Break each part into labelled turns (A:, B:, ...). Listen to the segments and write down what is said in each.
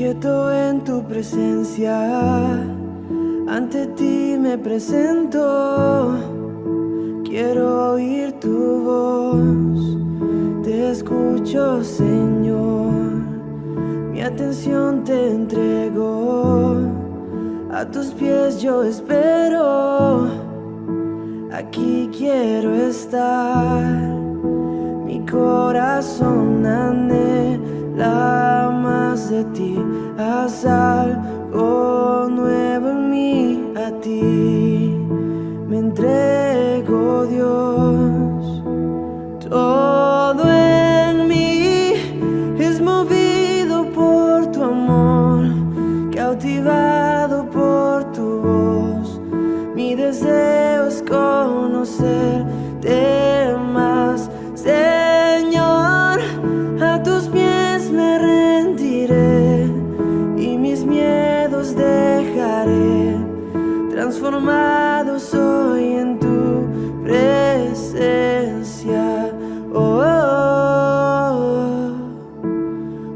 A: Quieto en tu presencia, ante ti me presento. Quiero oír tu voz, te escucho, Señor. Mi atención te entrego, a tus pies yo espero. Aquí quiero estar, mi corazón anhela más de ti. Haz algo nuevo en mí, a ti me entrego, Dios. Todo en mí es movido por tu amor, cautivado por tu voz. Mi deseo es conocerte más, Señor. A tus pies me rendiré y mis miedos dejaré. Transformado soy en tu presencia. Oh, oh,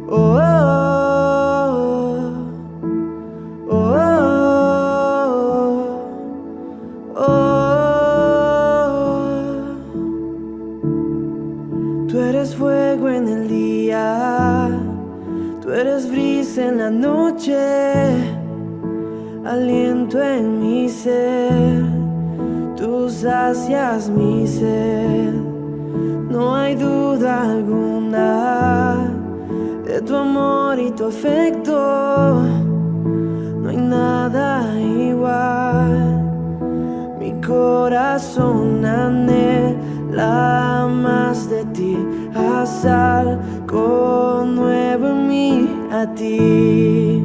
A: oh, oh, oh, oh. Tú eres fuego en el día, tú eres brisa en la noche, aliento en mi ser, tú sacias mi sed. No hay duda alguna de tu amor y tu afecto, no hay nada igual. Mi corazón anhela más de ti. Haz algo nuevo en mí, a ti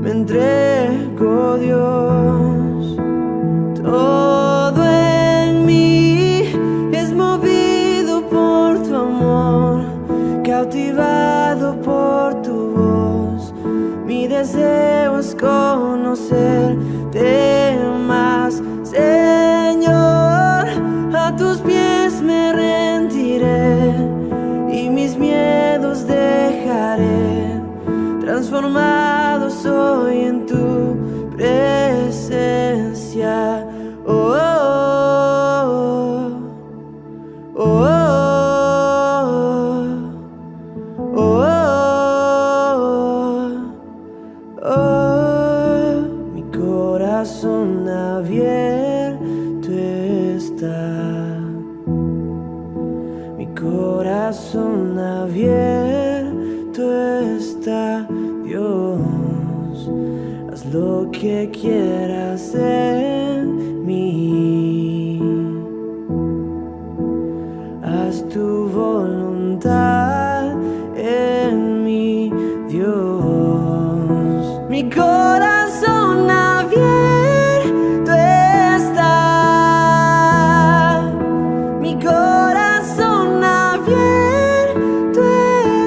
A: me entrego, Dios. Todo en mí es movido por tu amor, cautivado por tu voz. Mi deseo es conocerte más, Señor. A tus pies me rendiré y mis miedos dejaré. Transformado soy en tu presencia. Oh, oh, oh, oh, oh, oh. Mi corazón abierto está, mi corazón abierto está, Dios. Haz lo que quieras en mí, haz tu voluntad en mí, Dios. Mi corazón abierto está, mi corazón abierto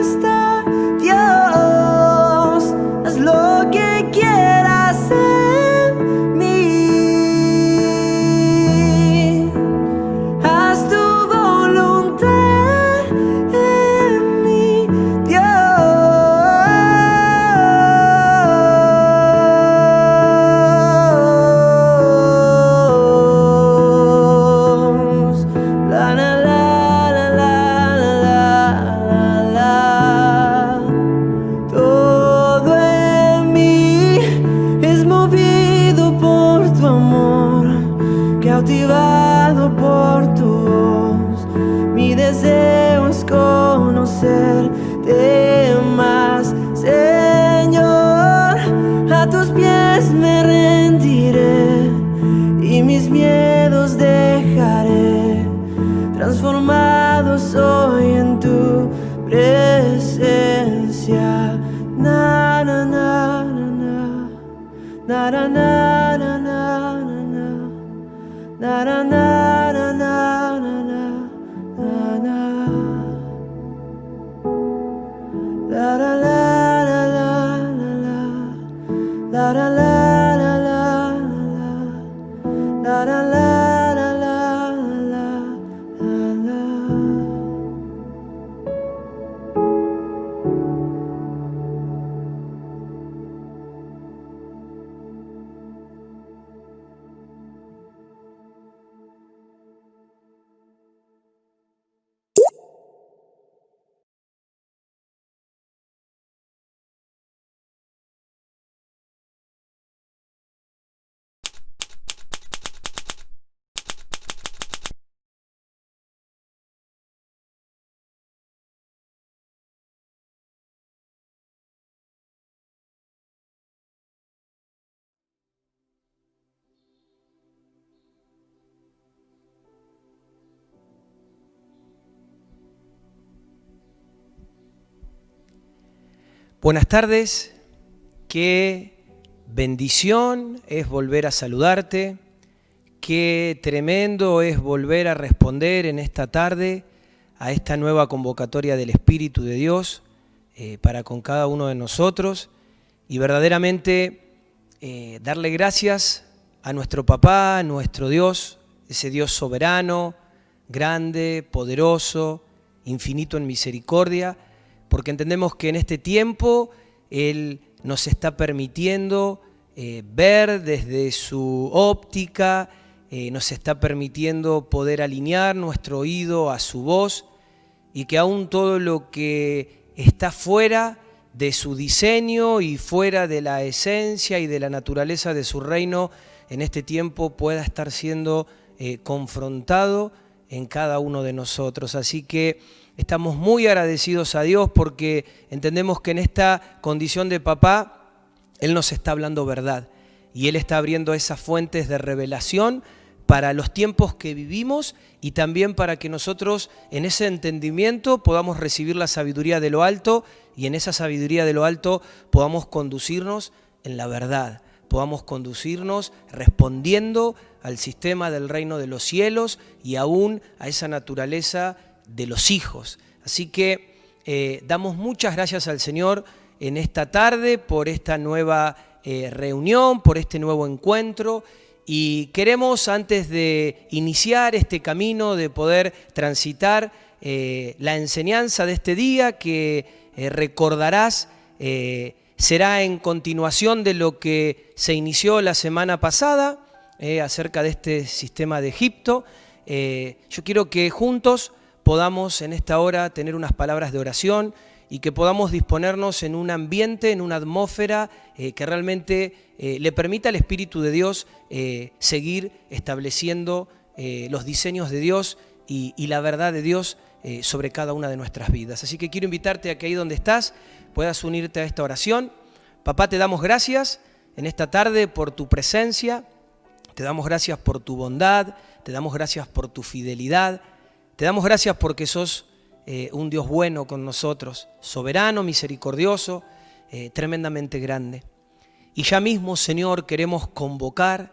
A: está, Dios. Haz lo que quieras en mí, haz tu voluntad en mí, Dios. La la la la la la la la. Todo en mí es movido por tu amor, cautivado por tu voz. Mi deseo es conocerte más, Señor. A tus pies me rendiré y mis miedos dejaré. Transformado soy en tu presencia. Na na na na na na na na na na na na na na na na na. La la la la la la la la la la la la la la la. Buenas tardes, qué bendición es volver a saludarte, qué tremendo es volver a responder en esta tarde a esta nueva convocatoria del Espíritu de Dios para con cada uno de nosotros y verdaderamente darle gracias a nuestro Papá, a nuestro Dios, ese Dios soberano, grande, poderoso, infinito en misericordia, porque entendemos que en este tiempo Él nos está permitiendo ver desde su óptica, nos está permitiendo poder alinear nuestro oído a su voz y que aún todo lo que está fuera de su diseño y fuera de la esencia y de la naturaleza de su reino en este tiempo pueda estar siendo confrontado en cada uno de nosotros. Así que estamos muy agradecidos a Dios porque entendemos que en esta condición de papá, Él nos está hablando verdad y Él está abriendo esas fuentes de revelación para los tiempos que vivimos y también para que nosotros en ese entendimiento podamos recibir la sabiduría de lo alto y en esa sabiduría de lo alto podamos conducirnos en la verdad, podamos conducirnos respondiendo al sistema del reino de los cielos y aún a esa naturaleza de los hijos. Así que damos muchas gracias al Señor en esta tarde por esta nueva reunión, por este nuevo encuentro y queremos antes de iniciar este camino de poder transitar la enseñanza de este día que recordarás será en continuación de lo que se inició la semana pasada acerca de este sistema de Egipto. Yo quiero que juntos podamos en esta hora tener unas palabras de oración y que podamos disponernos en un ambiente, en una atmósfera que realmente le permita al Espíritu de Dios seguir estableciendo los diseños de Dios y la verdad de Dios sobre cada una de nuestras vidas. Así que quiero invitarte a que ahí donde estás puedas unirte a esta oración. Papá, te damos gracias en esta tarde por tu presencia, te damos gracias por tu bondad, te damos gracias por tu fidelidad, te damos gracias porque sos un Dios bueno con nosotros, soberano, misericordioso, tremendamente grande. Y ya mismo, Señor, queremos convocar,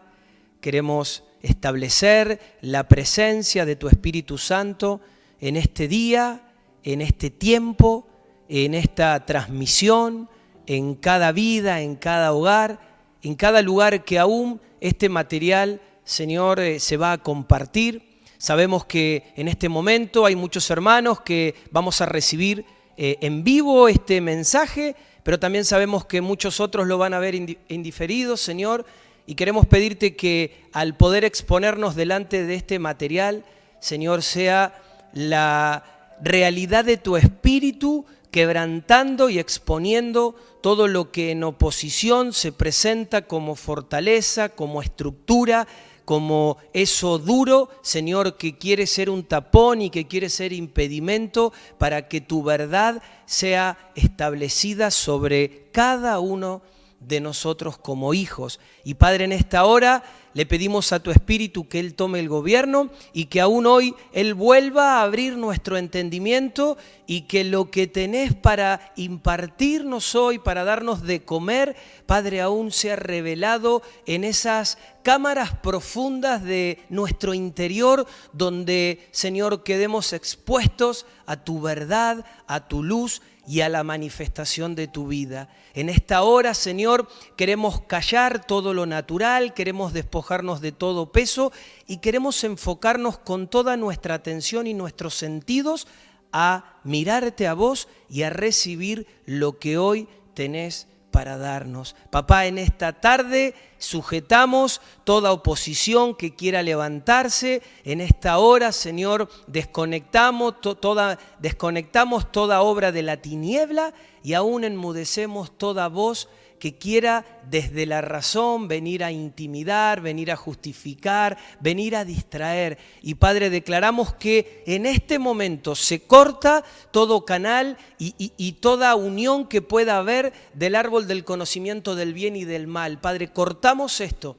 A: queremos establecer la presencia de tu Espíritu Santo en este día, en este tiempo, en esta transmisión, en cada vida, en cada hogar, en cada lugar que aún este material, Señor, se va a compartir. Sabemos que en este momento hay muchos hermanos que vamos a recibir en vivo este mensaje, pero también sabemos que muchos otros lo van a ver en diferido, Señor, y queremos pedirte que al poder exponernos delante de este material, Señor, sea la realidad de tu Espíritu quebrantando y exponiendo todo lo que en oposición se presenta como fortaleza, como estructura, como eso duro, Señor, que quiere ser un tapón y que quiere ser impedimento para que tu verdad sea establecida sobre cada uno de nosotros como hijos. Y Padre, en esta hora le pedimos a tu Espíritu que Él tome el gobierno y que aún hoy Él vuelva a abrir nuestro entendimiento y que lo que tenés para impartirnos hoy, para darnos de comer, Padre, aún sea revelado en esas cámaras profundas de nuestro interior donde, Señor, quedemos expuestos a tu verdad, a tu luz y a la manifestación de tu vida. En esta hora, Señor, queremos callar todo lo natural, queremos despojarnos de todo peso y queremos enfocarnos con toda nuestra atención y nuestros sentidos a mirarte a vos y a recibir lo que hoy tenés para darnos. Papá, en esta tarde sujetamos toda oposición que quiera levantarse. En esta hora, Señor, desconectamos toda obra de la tiniebla y aún enmudecemos toda voz que quiera desde la razón venir a intimidar, venir a justificar, venir a distraer. Y Padre, declaramos que en este momento se corta todo canal y toda unión que pueda haber del árbol del conocimiento del bien y del mal. Padre, cortamos esto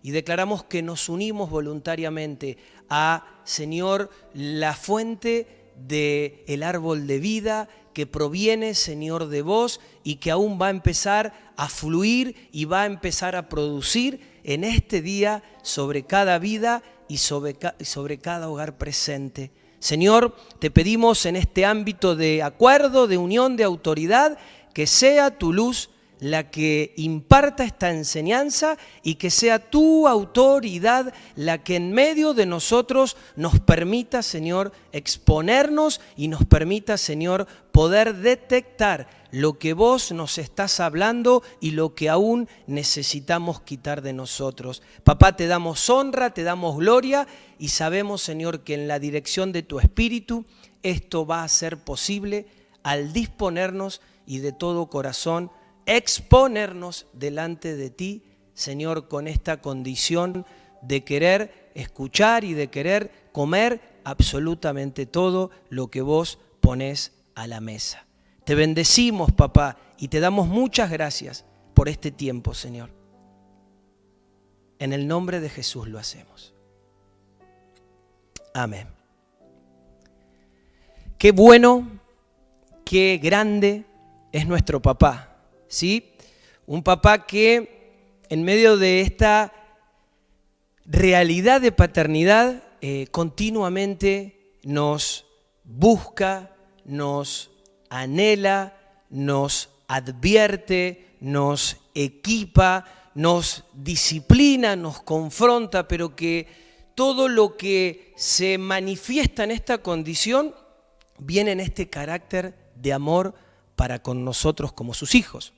A: y declaramos que nos unimos voluntariamente a, Señor, la fuente del árbol de vida que proviene, Señor, de vos y que aún va a empezar a fluir y va a empezar a producir en este día sobre cada vida y sobre cada hogar presente. Señor, te pedimos en este ámbito de acuerdo, de unión, de autoridad, que sea tu luz la que imparta esta enseñanza y que sea tu autoridad la que en medio de nosotros nos permita, Señor, exponernos y nos permita, Señor, poder detectar lo que vos nos estás hablando y lo que aún necesitamos quitar de nosotros. Papá, te damos honra, te damos gloria y sabemos, Señor, que en la dirección de tu Espíritu esto va a ser posible al disponernos y de todo corazón exponernos delante de ti, Señor, con esta condición de querer escuchar y de querer comer absolutamente todo lo que vos ponés a la mesa. Te bendecimos, papá, y te damos muchas gracias por este tiempo, Señor. En el nombre de Jesús lo hacemos. Amén. Qué bueno, qué grande es nuestro papá. ¿Sí? Un papá que en medio de esta realidad de paternidad continuamente nos busca, nos anhela, nos advierte, nos equipa, nos disciplina, nos confronta, pero que todo lo que se manifiesta en esta condición viene en este carácter de amor para con nosotros como sus hijos.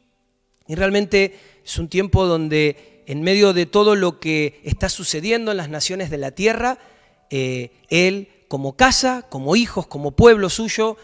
A: Y realmente es un tiempo donde en medio de todo lo que está sucediendo en las naciones de la tierra, Él como casa, como hijos, como pueblo suyo,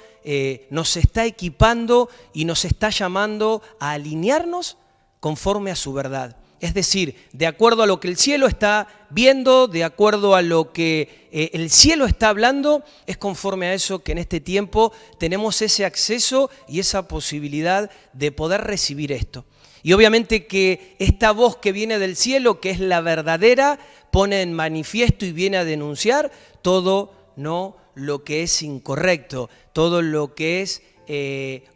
A: nos está equipando y nos está llamando a alinearnos conforme a su verdad. Es decir, de acuerdo a lo que el cielo está viendo, de acuerdo a lo que el cielo está hablando, es conforme a eso que en este tiempo tenemos ese acceso y esa posibilidad de poder recibir esto. Y obviamente que esta voz que viene del cielo, que es la verdadera, pone en manifiesto y viene a denunciar todo no lo que es incorrecto, todo lo que es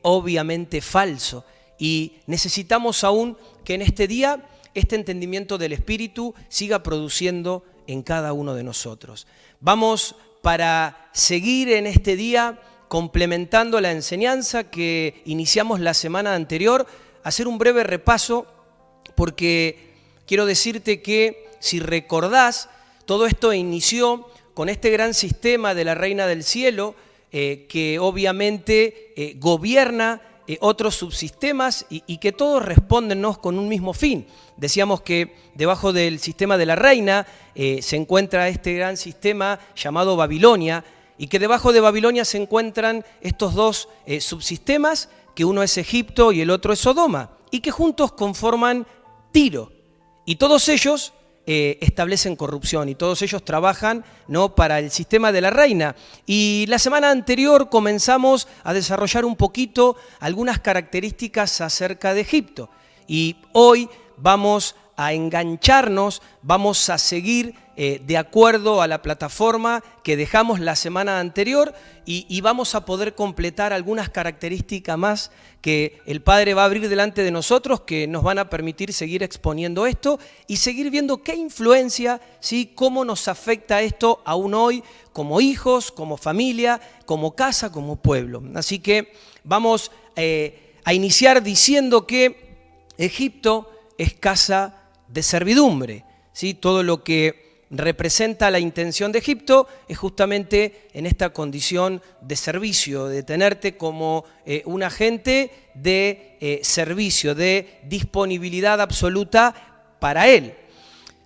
A: obviamente falso. Y necesitamos aún que en este día este entendimiento del Espíritu siga produciendo en cada uno de nosotros. Vamos para seguir en este día complementando la enseñanza que iniciamos la semana anterior, hacer un breve repaso porque quiero decirte que si recordás, todo esto inició con este gran sistema de la Reina del Cielo que obviamente gobierna otros subsistemas y que todos responden con un mismo fin. Decíamos que debajo del sistema de la reina se encuentra este gran sistema llamado Babilonia y que debajo de Babilonia se encuentran estos dos subsistemas, que uno es Egipto y el otro es Sodoma, y que juntos conforman Tiro. Y todos ellos establecen corrupción y todos ellos trabajan para el sistema de la reina. Y la semana anterior comenzamos a desarrollar un poquito algunas características acerca de Egipto. Y hoy vamos a engancharnos, vamos a seguir de acuerdo a la plataforma que dejamos la semana anterior y vamos a poder completar algunas características más que el Padre va a abrir delante de nosotros, que nos van a permitir seguir exponiendo esto y seguir viendo qué influencia, ¿sí?, cómo nos afecta esto aún hoy como hijos, como familia, como casa, como pueblo. Así que vamos a iniciar diciendo que Egipto es casa de servidumbre, ¿sí? Todo lo que representa la intención de Egipto es justamente en esta condición de servicio, de tenerte como un agente de servicio, de disponibilidad absoluta para él.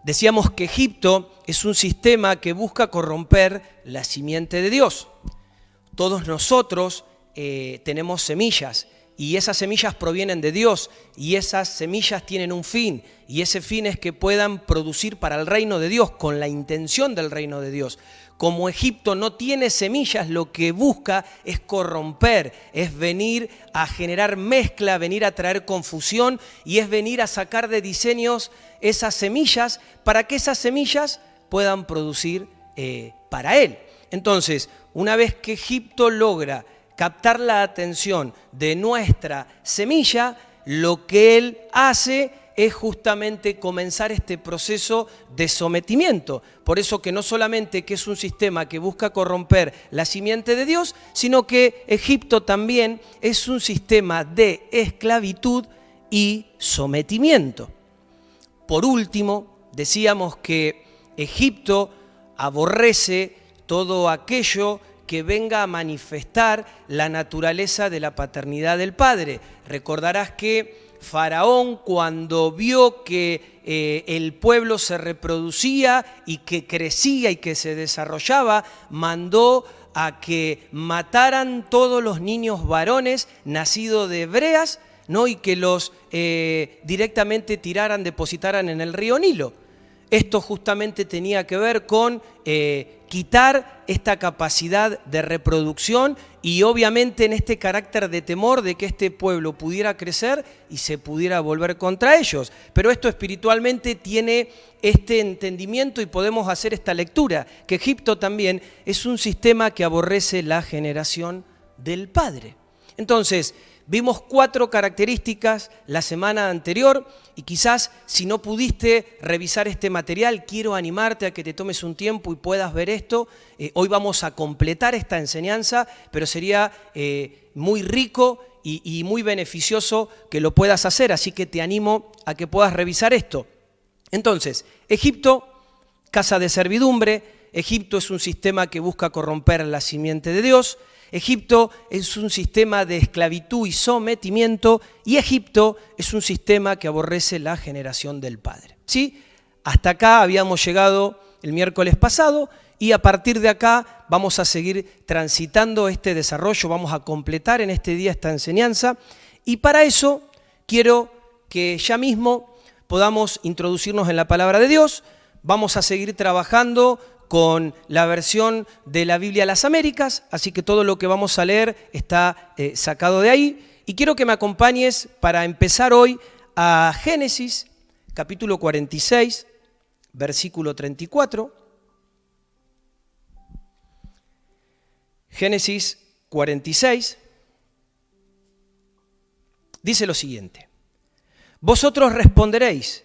A: Decíamos que Egipto es un sistema que busca corromper la simiente de Dios. Todos nosotros tenemos semillas, y esas semillas provienen de Dios, y esas semillas tienen un fin, y ese fin es que puedan producir para el reino de Dios, con la intención del reino de Dios. Como Egipto no tiene semillas, lo que busca es corromper, es venir a generar mezcla, venir a traer confusión, y es venir a sacar de diseños esas semillas para que esas semillas puedan producir para él. Entonces, una vez que Egipto logra captar la atención de nuestra semilla, lo que Él hace es justamente comenzar este proceso de sometimiento. Por eso que no solamente que es un sistema que busca corromper la simiente de Dios, sino que Egipto también es un sistema de esclavitud y sometimiento. Por último, decíamos que Egipto aborrece todo aquello que venga a manifestar la naturaleza de la paternidad del Padre. Recordarás que Faraón, cuando vio que el pueblo se reproducía y que crecía y que se desarrollaba, mandó a que mataran todos los niños varones nacidos de hebreas, ¿no? Y que los directamente depositaran en el río Nilo. Esto justamente tenía que ver con quitar esta capacidad de reproducción y obviamente en este carácter de temor de que este pueblo pudiera crecer y se pudiera volver contra ellos. Pero esto espiritualmente tiene este entendimiento y podemos hacer esta lectura, que Egipto también es un sistema que aborrece la generación del Padre. Entonces, vimos 4 características la semana anterior y quizás si no pudiste revisar este material, quiero animarte a que te tomes un tiempo y puedas ver esto. Hoy vamos a completar esta enseñanza, pero sería muy rico y muy beneficioso que lo puedas hacer, así que te animo a que puedas revisar esto. Entonces, Egipto, casa de servidumbre. Egipto es un sistema que busca corromper la simiente de Dios. Egipto es un sistema de esclavitud y sometimiento, y Egipto es un sistema que aborrece la generación del Padre. ¿Sí? Hasta acá habíamos llegado el miércoles pasado y a partir de acá vamos a seguir transitando este desarrollo, vamos a completar en este día esta enseñanza y para eso quiero que ya mismo podamos introducirnos en la palabra de Dios. Vamos a seguir trabajando con la versión de la Biblia Las Américas, así que todo lo que vamos a leer está sacado de ahí. Y quiero que me acompañes para empezar hoy a Génesis, capítulo 46, versículo 34. Génesis 46 dice lo siguiente: vosotros responderéis,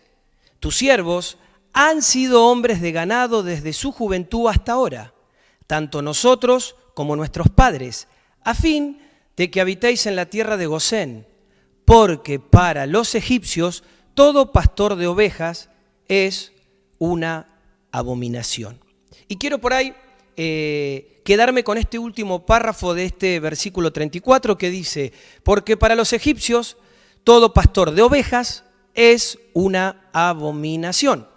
A: tus siervos han sido hombres de ganado desde su juventud hasta ahora, tanto nosotros como nuestros padres, a fin de que habitéis en la tierra de Gosén, porque para los egipcios todo pastor de ovejas es una abominación. Y quiero por ahí quedarme con este último párrafo de este versículo 34 que dice: porque para los egipcios todo pastor de ovejas es una abominación.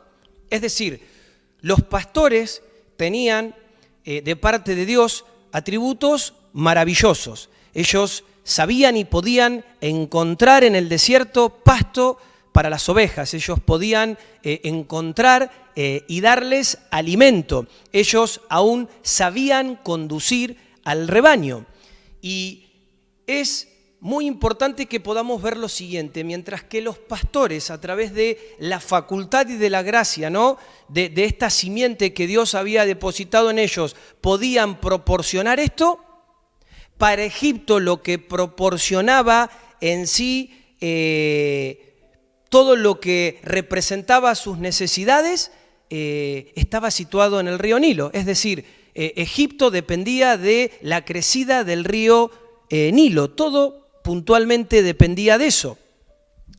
A: Es decir, los pastores tenían de parte de Dios atributos maravillosos. Ellos sabían y podían encontrar en el desierto pasto para las ovejas. Ellos podían encontrar y darles alimento. Ellos aún sabían conducir al rebaño. Y es muy importante que podamos ver lo siguiente: mientras que los pastores, a través de la facultad y de la gracia, ¿no?, de esta simiente que Dios había depositado en ellos, podían proporcionar esto, para Egipto lo que proporcionaba en sí todo lo que representaba sus necesidades estaba situado en el río Nilo. Es decir, Egipto dependía de la crecida del río Nilo. Todo puntualmente dependía de eso.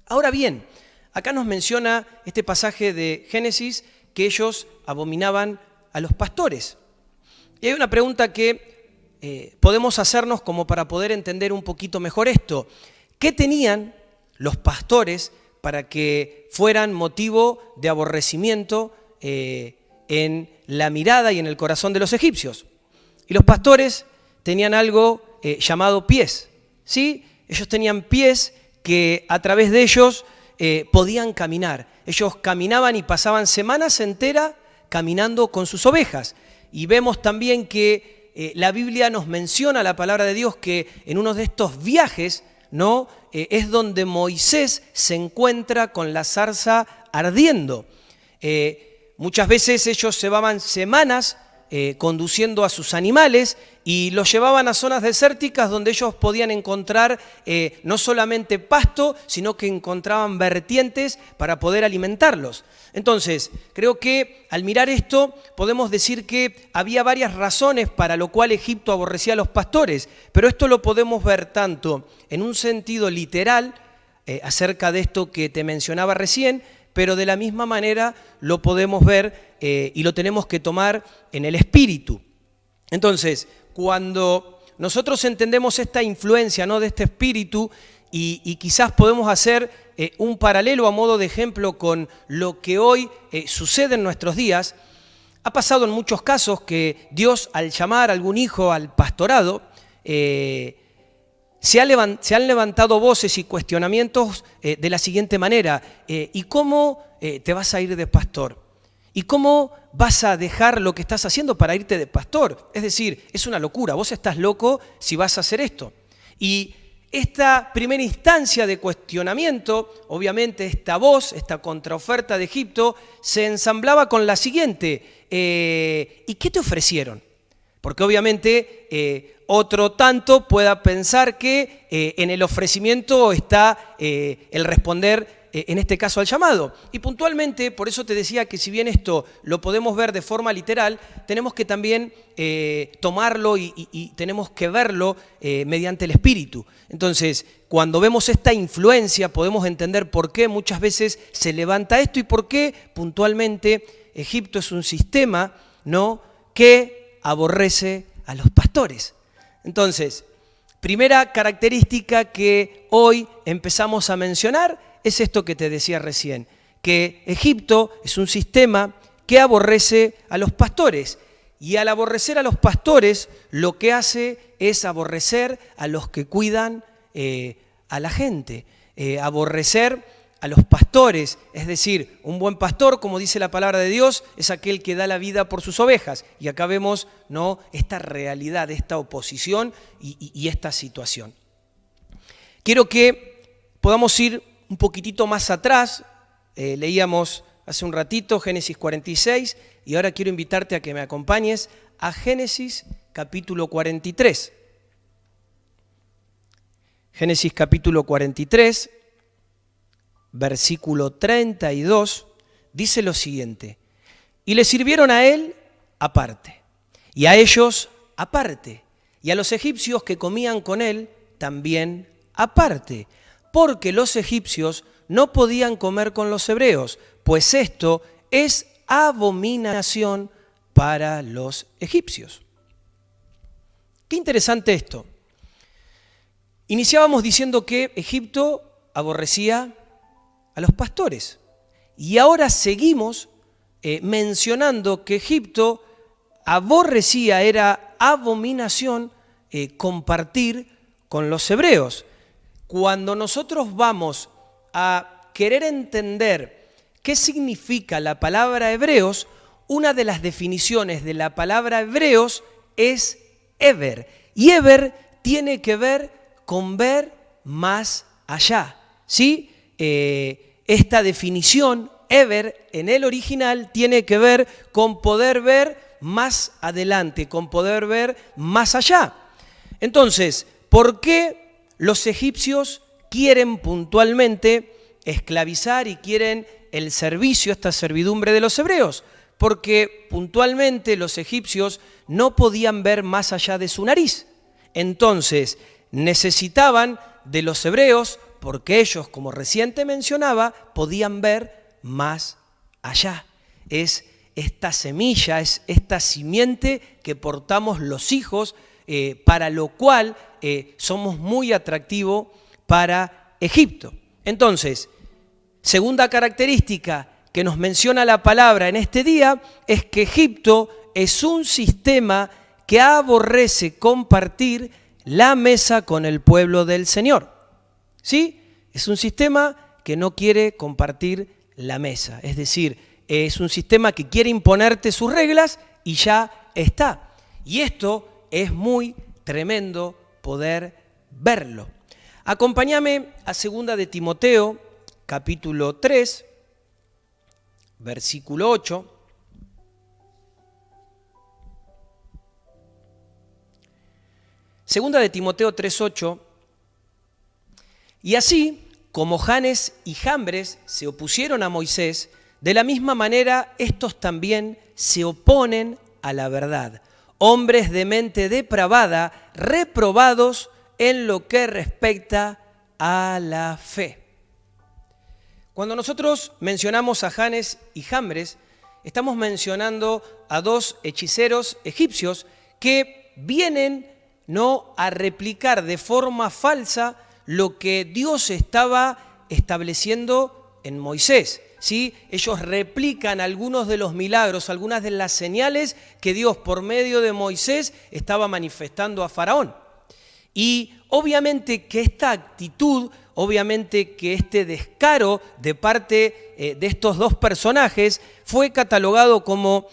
A: Ahora bien, acá nos menciona este pasaje de Génesis que ellos abominaban a los pastores. Y hay una pregunta que podemos hacernos como para poder entender un poquito mejor esto. ¿Qué tenían los pastores para que fueran motivo de aborrecimiento en la mirada y en el corazón de los egipcios? Y los pastores tenían algo llamado pies, ¿sí? Ellos tenían pies que a través de ellos podían caminar. Ellos caminaban y pasaban semanas enteras caminando con sus ovejas. Y vemos también que la Biblia nos menciona, la palabra de Dios, que en uno de estos viajes, ¿no?, es donde Moisés se encuentra con la zarza ardiendo. Muchas veces ellos llevaban semanas conduciendo a sus animales y los llevaban a zonas desérticas donde ellos podían encontrar no solamente pasto, sino que encontraban vertientes para poder alimentarlos. Entonces, creo que al mirar esto podemos decir que había varias razones para lo cual Egipto aborrecía a los pastores, pero esto lo podemos ver tanto en un sentido literal, acerca de esto que te mencionaba recién, pero de la misma manera lo podemos ver y lo tenemos que tomar en el espíritu. Entonces, cuando nosotros entendemos esta influencia, ¿no?, de este espíritu y quizás podemos hacer un paralelo a modo de ejemplo con lo que hoy sucede en nuestros días, ha pasado en muchos casos que Dios, al llamar a algún hijo al pastorado, se han levantado voces y cuestionamientos de la siguiente manera. ¿Y cómo te vas a ir de pastor? ¿Y cómo vas a dejar lo que estás haciendo para irte de pastor? Es decir, es una locura, vos estás loco si vas a hacer esto. Y esta primera instancia de cuestionamiento, obviamente esta voz, esta contraoferta de Egipto, se ensamblaba con la siguiente. ¿Y qué te ofrecieron? Porque obviamente otro tanto pueda pensar que en el ofrecimiento está el responder, en este caso al llamado. Y puntualmente, por eso te decía que si bien esto lo podemos ver de forma literal, tenemos que también tomarlo y tenemos que verlo mediante el espíritu. Entonces, cuando vemos esta influencia, podemos entender por qué muchas veces se levanta esto y por qué puntualmente Egipto es un sistema, ¿no?, que aborrece a los pastores. Entonces, primera característica que hoy empezamos a mencionar es esto que te decía recién, que Egipto es un sistema que aborrece a los pastores. Y al aborrecer a los pastores, lo que hace es aborrecer a los que cuidan a la gente, aborrecer a los pastores, es decir, un buen pastor, como dice la palabra de Dios, es aquel que da la vida por sus ovejas. Y acá vemos, ¿no?, esta realidad, esta oposición y esta situación. Quiero que podamos ir un poquitito más atrás. Leíamos hace un ratito Génesis 46 y ahora quiero invitarte a que me acompañes a Génesis capítulo 43. Génesis capítulo 43. Versículo 32, dice lo siguiente: y le sirvieron a él aparte, y a ellos aparte, y a los egipcios que comían con él también aparte, porque los egipcios no podían comer con los hebreos, pues esto es abominación para los egipcios. Qué interesante esto. Iniciábamos diciendo que Egipto aborrecía a los pastores. Y ahora seguimos mencionando que Egipto aborrecía, era abominación compartir con los hebreos. Cuando nosotros vamos a querer entender qué significa la palabra hebreos, una de las definiciones de la palabra hebreos es ever. Y ever tiene que ver con ver más allá, ¿sí? Esta definición, ever, en el original, tiene que ver con poder ver más adelante, con poder ver más allá. Entonces, ¿por qué los egipcios quieren puntualmente esclavizar y quieren el servicio, esta servidumbre de los hebreos? Porque puntualmente los egipcios no podían ver más allá de su nariz. Entonces, necesitaban de los hebreos, porque ellos, como recién te mencionaba, podían ver más allá. Es esta semilla, es esta simiente que portamos los hijos, para lo cual somos muy atractivos para Egipto. Entonces, segunda característica que nos menciona la palabra en este día es que Egipto es un sistema que aborrece compartir la mesa con el pueblo del Señor. ¿Sí? Es un sistema que no quiere compartir la mesa. Es decir, es un sistema que quiere imponerte sus reglas y ya está. Y esto es muy tremendo poder verlo. Acompáñame a 2 de Timoteo, capítulo 3, versículo 8. Segunda de Timoteo 3:8, y así como Janes y Jambres se opusieron a Moisés, de la misma manera estos también se oponen a la verdad. Hombres de mente depravada, reprobados en lo que respecta a la fe. Cuando nosotros mencionamos a Janes y Jambres, estamos mencionando a dos hechiceros egipcios que vienen a replicar de forma falsa lo que Dios estaba estableciendo en Moisés. ¿Sí? Ellos replican algunos de los milagros, algunas de las señales que Dios por medio de Moisés estaba manifestando a Faraón. Y obviamente que esta actitud, obviamente que este descaro de parte de estos dos personajes fue catalogado como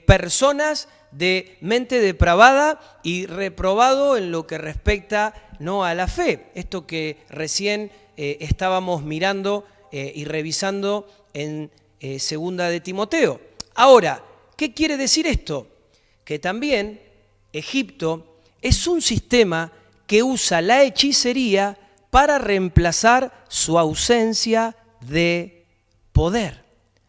A: personas de mente depravada y reprobado en lo que respecta a la fe. Esto que recién estábamos mirando y revisando en Segunda de Timoteo. Ahora, ¿qué quiere decir esto? Que también Egipto es un sistema que usa la hechicería para reemplazar su ausencia de poder.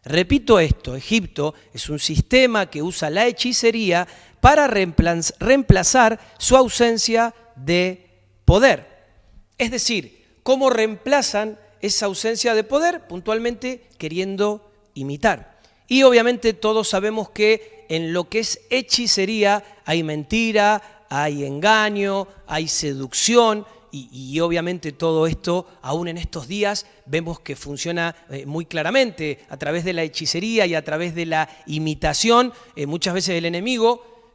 A: Repito esto, Egipto es un sistema que usa la hechicería para reemplazar su ausencia de poder. Es decir, ¿cómo reemplazan esa ausencia de poder? Puntualmente queriendo imitar. Y obviamente todos sabemos que en lo que es hechicería hay mentira, hay engaño, hay seducción y obviamente todo esto, aún en estos días, vemos que funciona muy claramente a través de la hechicería y a través de la imitación. Muchas veces el enemigo,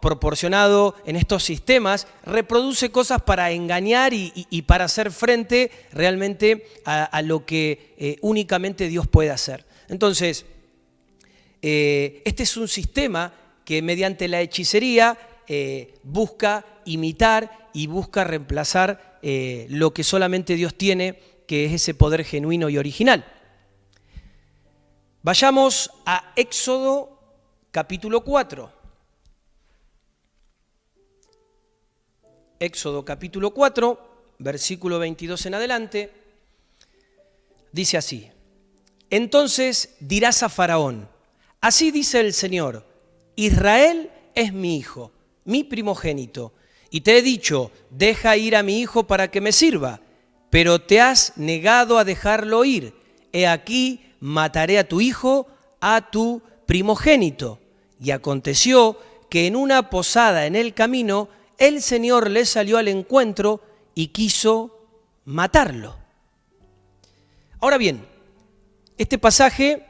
A: proporcionado en estos sistemas, reproduce cosas para engañar y para hacer frente realmente a lo que únicamente Dios puede hacer. Entonces, este es un sistema que mediante la hechicería busca imitar y busca reemplazar lo que solamente Dios tiene, que es ese poder genuino y original. Vayamos a Éxodo capítulo 4. Éxodo capítulo 4, versículo 22 en adelante, dice así: Entonces dirás a Faraón, así dice el Señor, Israel es mi hijo, mi primogénito, y te he dicho, deja ir a mi hijo para que me sirva, pero te has negado a dejarlo ir. He aquí, mataré a tu hijo, a tu primogénito. Y aconteció que en una posada en el camino, el Señor le salió al encuentro y quiso matarlo. Ahora bien, este pasaje,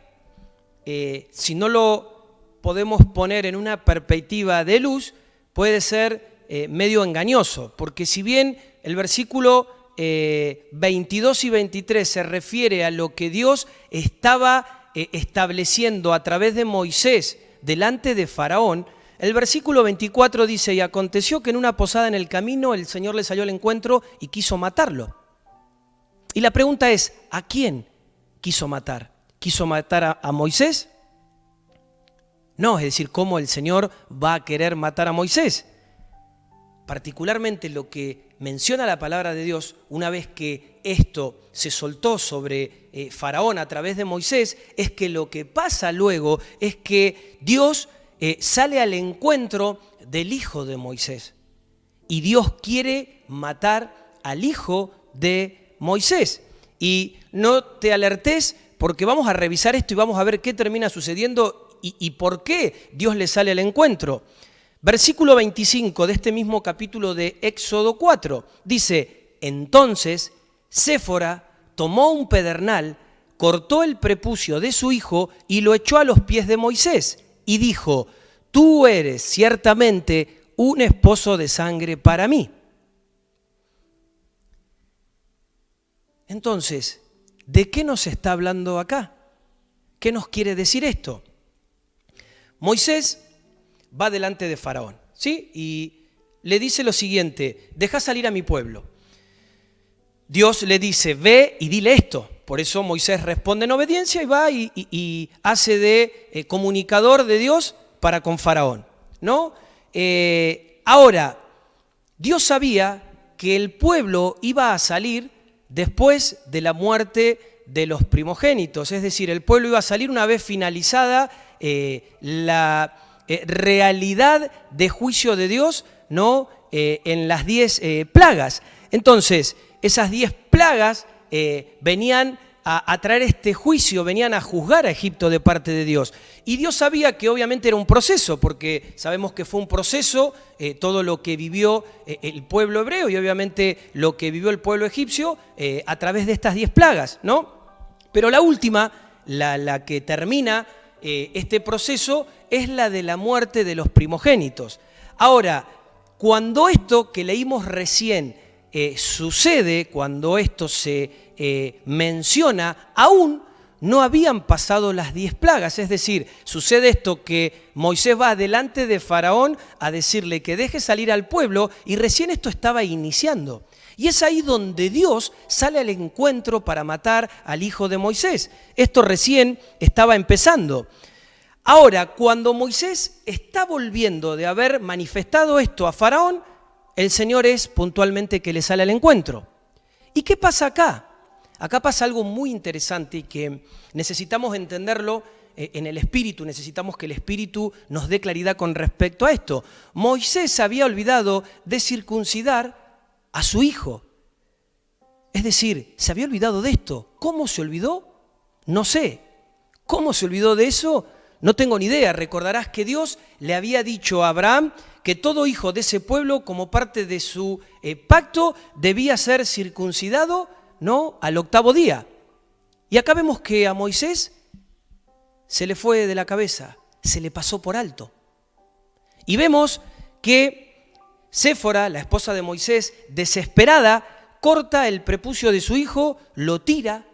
A: si no lo podemos poner en una perspectiva de luz, puede ser medio engañoso, porque si bien el versículo 22 y 23 se refiere a lo que Dios estaba estableciendo a través de Moisés delante de Faraón, el versículo 24 dice, y aconteció que en una posada en el camino el Señor le salió al encuentro y quiso matarlo. Y la pregunta es, ¿a quién quiso matar? ¿Quiso matar a Moisés? No, es decir, ¿cómo el Señor va a querer matar a Moisés? Particularmente lo que menciona la palabra de Dios, una vez que esto se soltó sobre Faraón a través de Moisés, es que lo que pasa luego es que Dios sale al encuentro del hijo de Moisés. Y Dios quiere matar al hijo de Moisés. Y no te alertes porque vamos a revisar esto y vamos a ver qué termina sucediendo y por qué Dios le sale al encuentro. Versículo 25 de este mismo capítulo de Éxodo 4 dice, entonces Séfora tomó un pedernal, cortó el prepucio de su hijo y lo echó a los pies de Moisés y dijo, tú eres ciertamente un esposo de sangre para mí. Entonces, ¿de qué nos está hablando acá? ¿Qué nos quiere decir esto? Moisés va delante de Faraón, ¿sí? Y le dice lo siguiente, deja salir a mi pueblo. Dios le dice, ve y dile esto. Por eso Moisés responde en obediencia y va y hace de comunicador de Dios para con Faraón, ¿no? Ahora, Dios sabía que el pueblo iba a salir después de la muerte de los primogénitos, es decir, el pueblo iba a salir una vez finalizada la realidad de juicio de Dios, ¿no? En las 10 plagas. Entonces, esas 10 plagas venían a traer este juicio, venían a juzgar a Egipto de parte de Dios. Y Dios sabía que obviamente era un proceso, porque sabemos que fue un proceso, todo lo que vivió el pueblo hebreo y obviamente lo que vivió el pueblo egipcio a través de estas 10 plagas, ¿no? Pero la última, la que termina este proceso, es la de la muerte de los primogénitos. Ahora, cuando esto que leímos recién sucede, cuando esto se menciona, aún no habían pasado las 10 plagas. Es decir, sucede esto que Moisés va delante de Faraón a decirle que deje salir al pueblo y recién esto estaba iniciando. Y es ahí donde Dios sale al encuentro para matar al hijo de Moisés. Esto recién estaba empezando. Ahora, cuando Moisés está volviendo de haber manifestado esto a Faraón, el Señor es puntualmente que le sale al encuentro. ¿Y qué pasa acá? Acá pasa algo muy interesante y que necesitamos entenderlo en el Espíritu, necesitamos que el Espíritu nos dé claridad con respecto a esto. Moisés había olvidado de circuncidar a su hijo. Es decir, se había olvidado de esto. ¿Cómo se olvidó? No sé. ¿Cómo se olvidó de eso? No tengo ni idea. Recordarás que Dios le había dicho a Abraham que todo hijo de ese pueblo, como parte de su pacto, debía ser circuncidado, ¿no?, al 8º día. Y acá vemos que a Moisés se le fue de la cabeza, se le pasó por alto. Y vemos que Séfora, la esposa de Moisés, desesperada, corta el prepucio de su hijo, lo tira,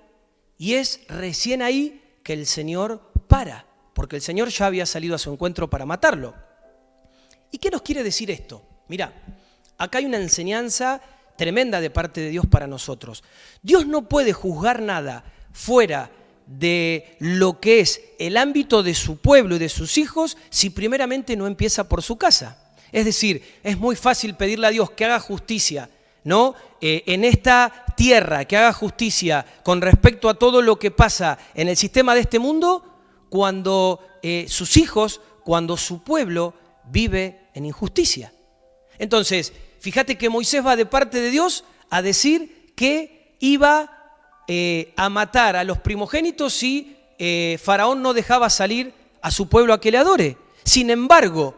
A: y es recién ahí que el Señor para, porque el Señor ya había salido a su encuentro para matarlo. ¿Y qué nos quiere decir esto? Mirá, acá hay una enseñanza tremenda de parte de Dios para nosotros. Dios no puede juzgar nada fuera de lo que es el ámbito de su pueblo y de sus hijos si primeramente no empieza por su casa. Es decir, es muy fácil pedirle a Dios que haga justicia, ¿no?, en esta tierra, que haga justicia con respecto a todo lo que pasa en el sistema de este mundo, cuando sus hijos, cuando su pueblo vive en injusticia. Entonces, fíjate que Moisés va de parte de Dios a decir que iba a matar a los primogénitos si Faraón no dejaba salir a su pueblo a que le adore. Sin embargo,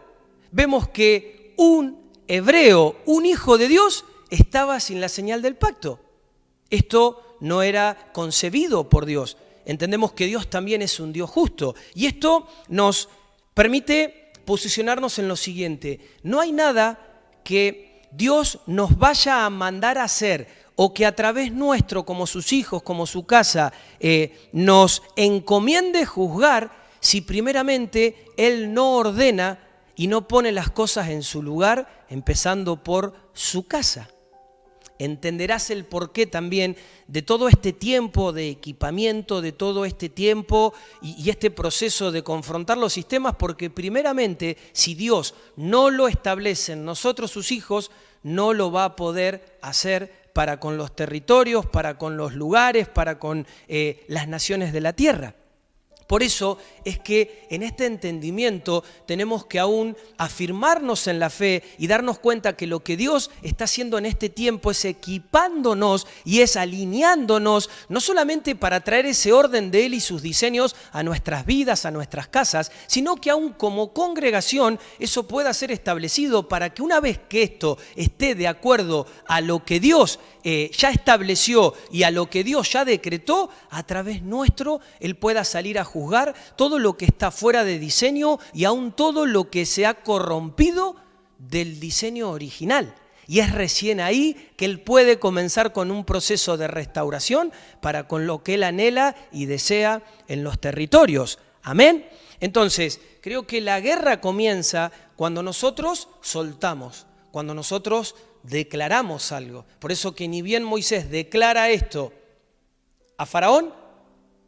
A: vemos que un hebreo, un hijo de Dios, estaba sin la señal del pacto. Esto no era concebido por Dios. Entendemos que Dios también es un Dios justo. Y esto nos permite posicionarnos en lo siguiente. No hay nada que Dios nos vaya a mandar a hacer o que a través nuestro, como sus hijos, como su casa, nos encomiende juzgar si primeramente Él no ordena y no pone las cosas en su lugar, empezando por su casa. Entenderás el porqué también de todo este tiempo de equipamiento, de todo este tiempo y este proceso de confrontar los sistemas, porque primeramente, si Dios no lo establece en nosotros, sus hijos, no lo va a poder hacer para con los territorios, para con los lugares, para con las naciones de la tierra. Por eso es que en este entendimiento tenemos que aún afirmarnos en la fe y darnos cuenta que lo que Dios está haciendo en este tiempo es equipándonos y es alineándonos, no solamente para traer ese orden de Él y sus diseños a nuestras vidas, a nuestras casas, sino que aún como congregación eso pueda ser establecido para que una vez que esto esté de acuerdo a lo que Dios ya estableció y a lo que Dios ya decretó, a través nuestro Él pueda salir a juzgar todo lo que está fuera de diseño y aún todo lo que se ha corrompido del diseño original. Y es recién ahí que Él puede comenzar con un proceso de restauración para con lo que Él anhela y desea en los territorios. Amén. Entonces, creo que la guerra comienza cuando nosotros soltamos, cuando nosotros declaramos algo. Por eso que ni bien Moisés declara esto a Faraón,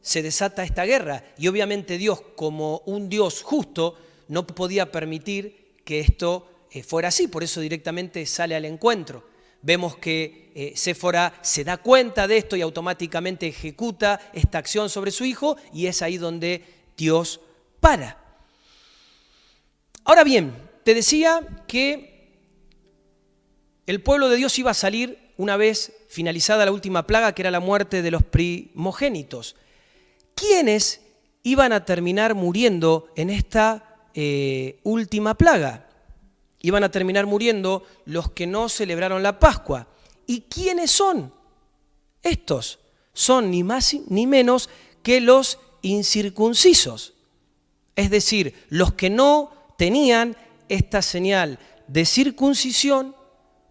A: se desata esta guerra. Y obviamente Dios, como un Dios justo, no podía permitir que esto fuera así, por eso directamente sale al encuentro. Vemos que Séfora se da cuenta de esto y automáticamente ejecuta esta acción sobre su hijo, y es ahí donde Dios para. Ahora bien, te decía que el pueblo de Dios iba a salir una vez finalizada la última plaga, que era la muerte de los primogénitos. ¿Quiénes iban a terminar muriendo en esta última plaga? Iban a terminar muriendo los que no celebraron la Pascua. ¿Y quiénes son? Estos son ni más ni menos que los incircuncisos. Es decir, los que no tenían esta señal de circuncisión,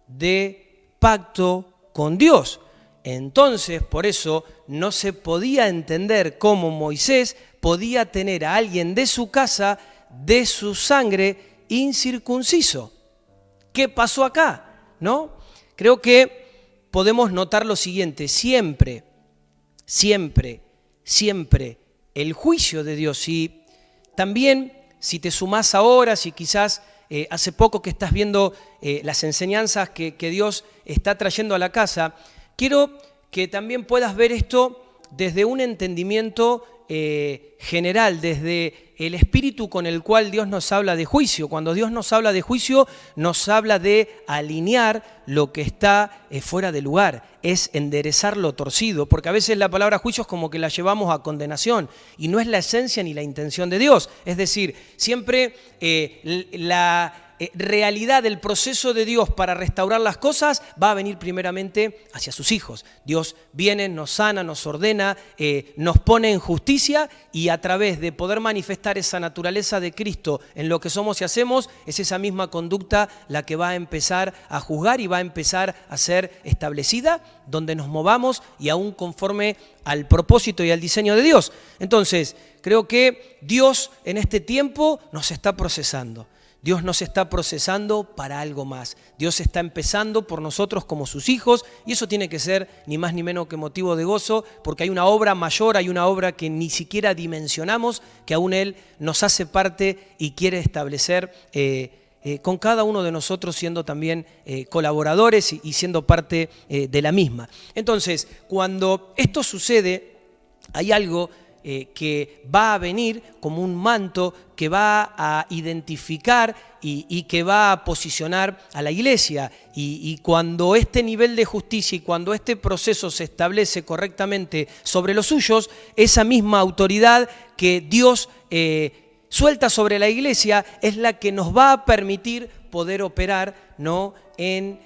A: de pacto con Dios. Entonces, por eso no se podía entender cómo Moisés podía tener a alguien de su casa, de su sangre, incircunciso. ¿Qué pasó acá? ¿No? Creo que podemos notar lo siguiente: siempre el juicio de Dios. Y también, si te sumás ahora, si quizás hace poco que estás viendo las enseñanzas que Dios está trayendo a la casa, quiero que también puedas ver esto desde un entendimiento general, desde el espíritu con el cual Dios nos habla de juicio. Cuando Dios nos habla de juicio, nos habla de alinear lo que está fuera de lugar, es enderezar lo torcido, porque a veces la palabra juicio es como que la llevamos a condenación, y no es la esencia ni la intención de Dios. Es decir, siempre la realidad del proceso de Dios para restaurar las cosas va a venir primeramente hacia sus hijos. Dios viene, nos sana, nos ordena, nos pone en justicia, y a través de poder manifestar esa naturaleza de Cristo en lo que somos y hacemos, es esa misma conducta la que va a empezar a juzgar y va a empezar a ser establecida donde nos movamos, y aún conforme al propósito y al diseño de Dios. Entonces, creo que Dios en este tiempo nos está procesando. Dios nos está procesando para algo más. Dios está empezando por nosotros como sus hijos, y eso tiene que ser ni más ni menos que motivo de gozo, porque hay una obra mayor, hay una obra que ni siquiera dimensionamos, que aún Él nos hace parte y quiere establecer con cada uno de nosotros, siendo también colaboradores y siendo parte de la misma. Entonces, cuando esto sucede, hay algo que va a venir como un manto que va a identificar y que va a posicionar a la iglesia. Y cuando este nivel de justicia y cuando este proceso se establece correctamente sobre los suyos, esa misma autoridad que Dios suelta sobre la iglesia es la que nos va a permitir poder operar, ¿no?, en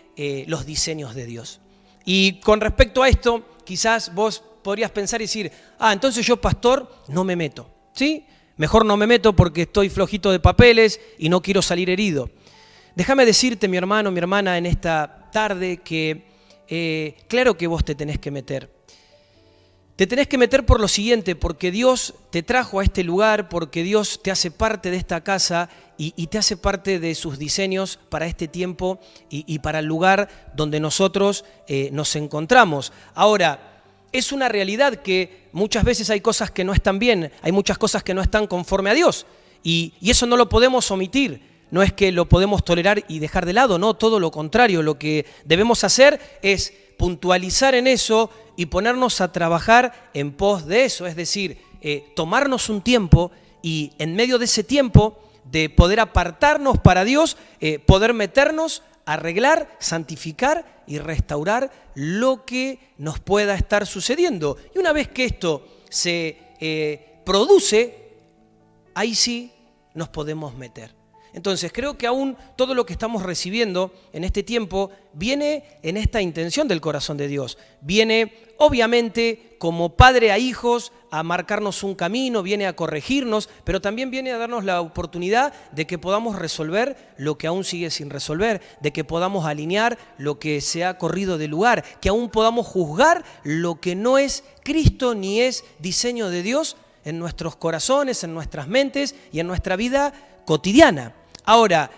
A: los diseños de Dios. Y con respecto a esto, quizás vos podrías pensar y decir: entonces yo, pastor, no me meto, ¿sí? Mejor no me meto porque estoy flojito de papeles y no quiero salir herido. Déjame decirte, mi hermano, mi hermana, en esta tarde que claro que vos te tenés que meter. Te tenés que meter por lo siguiente: porque Dios te trajo a este lugar, porque Dios te hace parte de esta casa y te hace parte de sus diseños para este tiempo y para el lugar donde nosotros nos encontramos. Ahora, es una realidad que muchas veces hay cosas que no están bien, hay muchas cosas que no están conforme a Dios, y eso no lo podemos omitir. No es que lo podemos tolerar y dejar de lado, no, todo lo contrario. Lo que debemos hacer es puntualizar en eso y ponernos a trabajar en pos de eso, es decir, tomarnos un tiempo y en medio de ese tiempo de poder apartarnos para Dios, poder meternos, arreglar, santificar y restaurar lo que nos pueda estar sucediendo. Y una vez que esto se produce, ahí sí nos podemos meter. Entonces, creo que aún todo lo que estamos recibiendo en este tiempo viene en esta intención del corazón de Dios. Viene, obviamente, como padre a hijos, a marcarnos un camino, viene a corregirnos, pero también viene a darnos la oportunidad de que podamos resolver lo que aún sigue sin resolver, de que podamos alinear lo que se ha corrido de lugar, que aún podamos juzgar lo que no es Cristo ni es diseño de Dios en nuestros corazones, en nuestras mentes y en nuestra vida cotidiana. Ahora,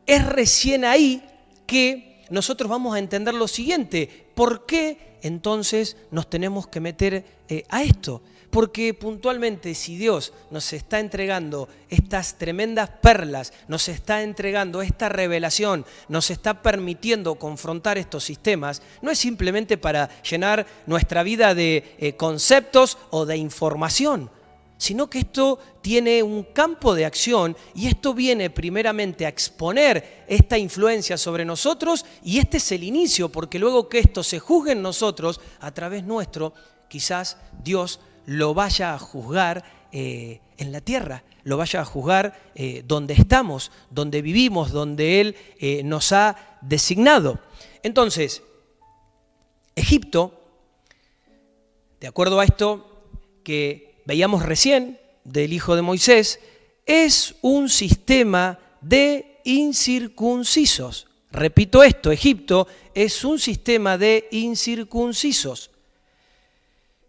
A: es recién ahí que nosotros vamos a entender lo siguiente: ¿por qué entonces nos tenemos que meter a esto. Porque puntualmente si Dios nos está entregando estas tremendas perlas, nos está entregando esta revelación, nos está permitiendo confrontar estos sistemas, no es simplemente para llenar nuestra vida de conceptos o de información, sino que esto tiene un campo de acción y esto viene primeramente a exponer esta influencia sobre nosotros y este es el inicio, porque luego que esto se juzgue en nosotros, a través nuestro, quizás Dios lo vaya a juzgar en la tierra, lo vaya a juzgar donde estamos, donde vivimos, donde Él nos ha designado. Entonces, Egipto, de acuerdo a esto que veíamos recién del hijo de Moisés, es un sistema de incircuncisos. Repito esto, Egipto es un sistema de incircuncisos.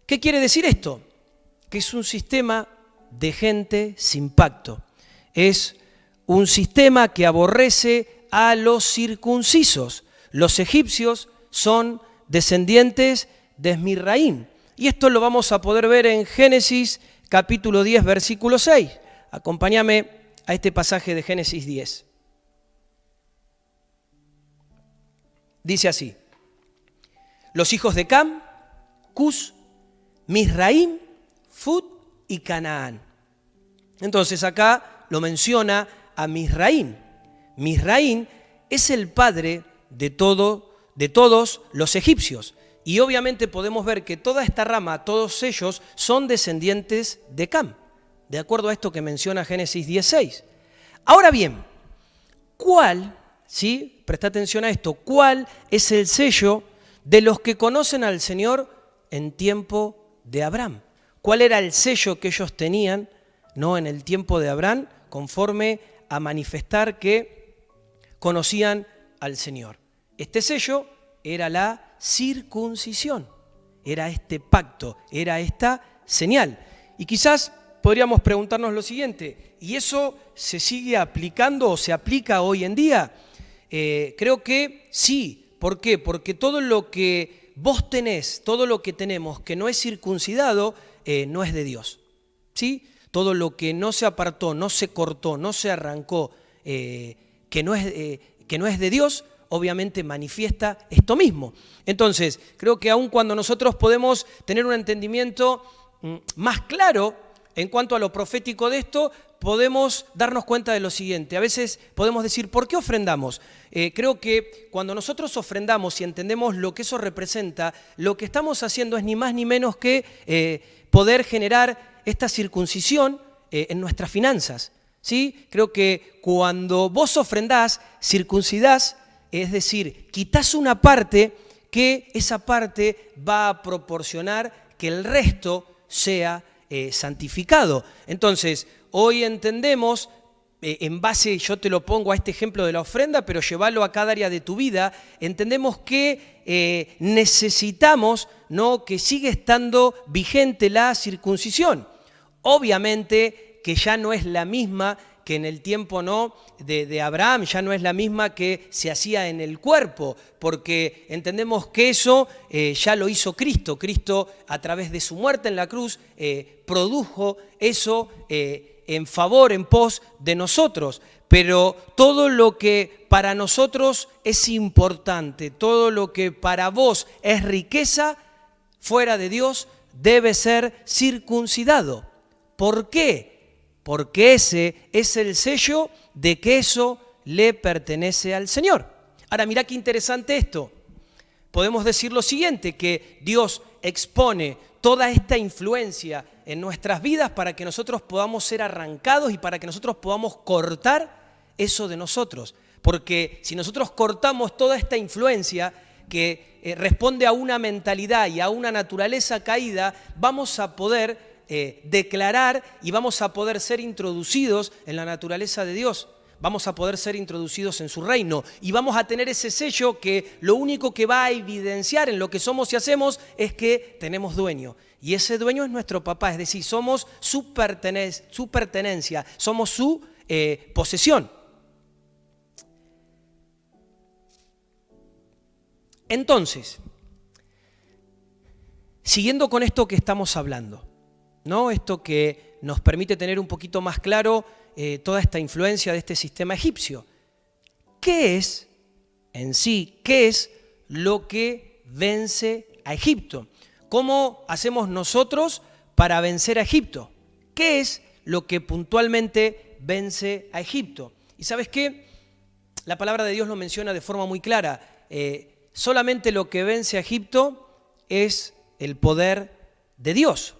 A: ¿Qué quiere decir esto? Que es un sistema de gente sin pacto. Es un sistema que aborrece a los circuncisos. Los egipcios son descendientes de Esmirraín. Y esto lo vamos a poder ver en Génesis capítulo 10, versículo 6. Acompáñame a este pasaje de Génesis 10. Dice así: los hijos de Cam, Cus, Misraim, Fut y Canaán. Entonces acá lo menciona a Misraim. Misraim es el padre de todos los egipcios. Y obviamente podemos ver que toda esta rama, todos ellos son descendientes de Cam, de acuerdo a esto que menciona Génesis 10:6. Ahora bien, ¿cuál, sí? Presta atención a esto, ¿cuál es el sello de los que conocen al Señor en tiempo de Abraham? ¿Cuál era el sello que ellos tenían, no, en el tiempo de Abraham, conforme a manifestar que conocían al Señor? Este sello era la circuncisión, era este pacto, era esta señal. Y quizás podríamos preguntarnos lo siguiente, ¿y eso se sigue aplicando o se aplica hoy en día? Creo que sí. ¿Por qué? Porque todo lo que vos tenés, todo lo que tenemos que no es circuncidado, no es de Dios, ¿sí? Todo lo que no se apartó, no se cortó, no se arrancó, que no es de Dios, obviamente manifiesta esto mismo. Entonces, creo que aun cuando nosotros podemos tener un entendimiento más claro en cuanto a lo profético de esto, podemos darnos cuenta de lo siguiente. A veces podemos decir, ¿por qué ofrendamos? Creo que cuando nosotros ofrendamos y entendemos lo que eso representa, lo que estamos haciendo es ni más ni menos que poder generar esta circuncisión en nuestras finanzas, ¿sí? Creo que cuando vos ofrendás, circuncidás, es decir, quitás una parte, que esa parte va a proporcionar que el resto sea santificado. Entonces, hoy entendemos, en base, yo te lo pongo a este ejemplo de la ofrenda, pero llévalo a cada área de tu vida, entendemos que necesitamos, ¿no?, que sigue estando vigente la circuncisión. Obviamente que ya no es la misma que en el tiempo, ¿no?, de Abraham, ya no es la misma que se hacía en el cuerpo, porque entendemos que eso ya lo hizo Cristo. Cristo, a través de su muerte en la cruz, produjo eso en favor, en pos de nosotros. Pero todo lo que para nosotros es importante, todo lo que para vos es riqueza, fuera de Dios, debe ser circuncidado. ¿Por qué? Porque ese es el sello de que eso le pertenece al Señor. Ahora, mirá qué interesante esto. Podemos decir lo siguiente, que Dios expone toda esta influencia en nuestras vidas para que nosotros podamos ser arrancados y para que nosotros podamos cortar eso de nosotros. Porque si nosotros cortamos toda esta influencia que responde a una mentalidad y a una naturaleza caída, vamos a poder declarar y vamos a poder ser introducidos en la naturaleza de Dios. Vamos a poder ser introducidos en su reino y vamos a tener ese sello que lo único que va a evidenciar en lo que somos y hacemos es que tenemos dueño. Y ese dueño es nuestro papá, es decir, somos su pertenencia, somos su posesión. Entonces, siguiendo con esto que estamos hablando, ¿no? Esto que nos permite tener un poquito más claro toda esta influencia de este sistema egipcio. ¿Qué es en sí? ¿Qué es lo que vence a Egipto? ¿Cómo hacemos nosotros para vencer a Egipto? ¿Qué es lo que puntualmente vence a Egipto? ¿Y sabes qué? La palabra de Dios lo menciona de forma muy clara. Solamente lo que vence a Egipto es el poder de Dios.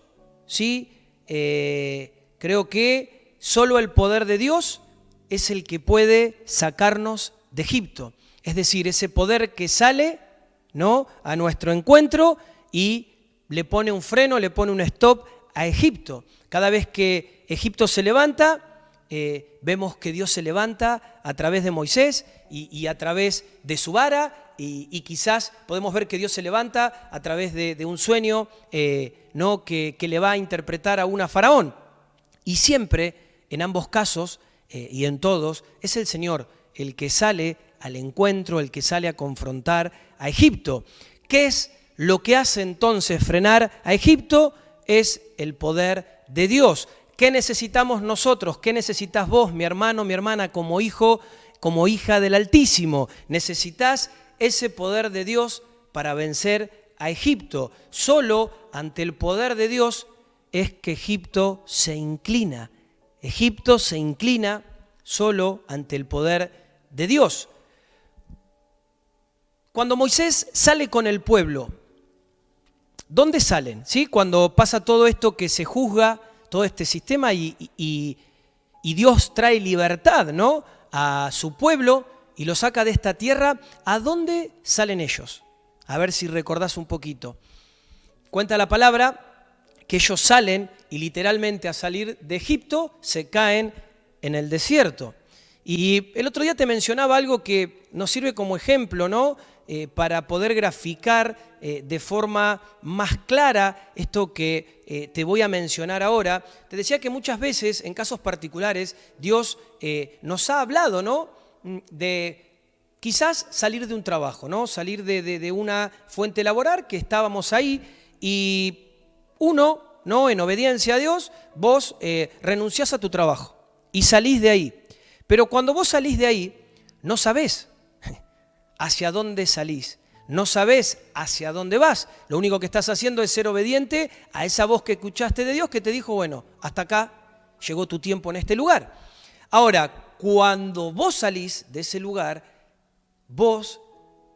A: ¿Sí? Creo que solo el poder de Dios es el que puede sacarnos de Egipto. Es decir, ese poder que sale, ¿no?, a nuestro encuentro y le pone un freno, le pone un stop a Egipto. Cada vez que Egipto se levanta, vemos que Dios se levanta a través de Moisés y a través de su vara, y quizás podemos ver que Dios se levanta a través de un sueño ¿no?, que le va a interpretar a una faraón. Y siempre, en ambos casos y en todos, es el Señor el que sale al encuentro, el que sale a confrontar a Egipto. ¿Qué es lo que hace entonces frenar a Egipto? Es el poder de Dios. ¿Qué necesitamos nosotros? ¿Qué necesitas vos, mi hermano, mi hermana, como hijo, como hija del Altísimo? Necesitas ese poder de Dios para vencer a Egipto. Solo ante el poder de Dios es que Egipto se inclina. Egipto se inclina solo ante el poder de Dios. Cuando Moisés sale con el pueblo, ¿dónde salen? ¿Sí? Cuando pasa todo esto que se juzga, todo este sistema y Dios trae libertad, ¿no?, a su pueblo y lo saca de esta tierra, ¿a dónde salen ellos? A ver si recordás un poquito. Cuenta la palabra que ellos salen y literalmente a salir de Egipto se caen en el desierto. Y el otro día te mencionaba algo que nos sirve como ejemplo, ¿no?, para poder graficar de forma más clara esto que te voy a mencionar ahora. Te decía que muchas veces, en casos particulares, Dios nos ha hablado, ¿no?, de quizás salir de un trabajo, ¿no?, salir de una fuente laboral que estábamos ahí y uno, ¿no?, en obediencia a Dios, vos renunciás a tu trabajo y salís de ahí. Pero cuando vos salís de ahí, no sabés hacia dónde salís, no sabés hacia dónde vas. Lo único que estás haciendo es ser obediente a esa voz que escuchaste de Dios que te dijo, bueno, hasta acá llegó tu tiempo en este lugar. Ahora, cuando vos salís de ese lugar, vos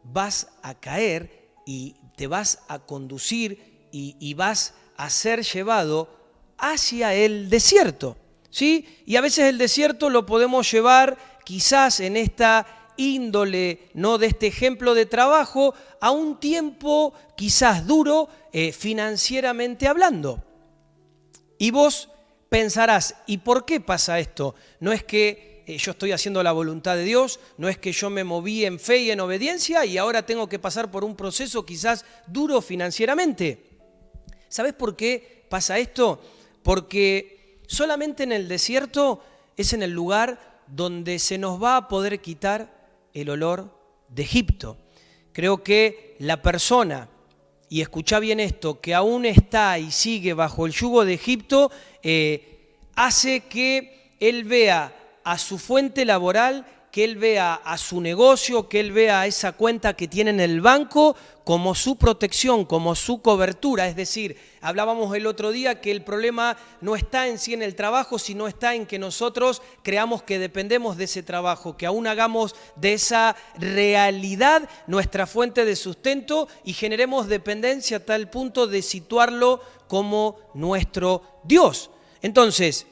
A: vas a caer y te vas a conducir y vas a ser llevado hacia el desierto, ¿sí? Y a veces el desierto lo podemos llevar quizás en esta índole, ¿no?, de este ejemplo de trabajo a un tiempo quizás duro financieramente hablando. Y vos pensarás, ¿y por qué pasa esto? No es que yo estoy haciendo la voluntad de Dios, no es que yo me moví en fe y en obediencia y ahora tengo que pasar por un proceso quizás duro financieramente. ¿Sabés por qué pasa esto? Porque solamente en el desierto es en el lugar donde se nos va a poder quitar el olor de Egipto. Creo que la persona, y escuchá bien esto, que aún está y sigue bajo el yugo de Egipto, hace que él vea a su fuente laboral, que él vea a su negocio, que él vea a esa cuenta que tiene en el banco como su protección, como su cobertura. Es decir, hablábamos el otro día que el problema no está en sí en el trabajo, sino está en que nosotros creamos que dependemos de ese trabajo, que aún hagamos de esa realidad nuestra fuente de sustento y generemos dependencia a tal punto de situarlo como nuestro Dios. Entonces,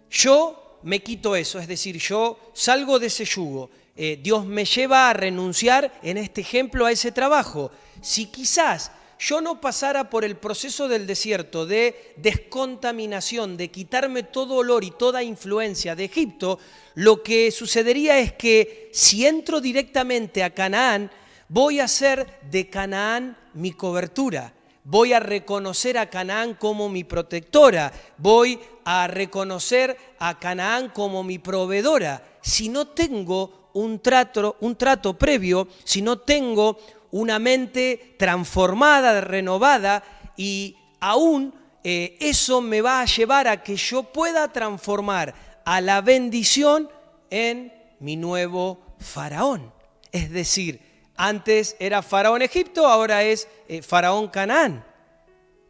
A: yo me quito eso, es decir, yo salgo de ese yugo. Dios me lleva a renunciar, en este ejemplo, a ese trabajo. Si quizás yo no pasara por el proceso del desierto de descontaminación, de quitarme todo olor y toda influencia de Egipto, lo que sucedería es que si entro directamente a Canaán, voy a hacer de Canaán mi cobertura. Voy a reconocer a Canaán como mi protectora, voy a reconocer a Canaán como mi proveedora. Si no tengo un trato previo, si no tengo una mente transformada, renovada, y aún eso me va a llevar a que yo pueda transformar a la bendición en mi nuevo faraón. Es decir, antes era faraón Egipto, ahora es faraón Canaán.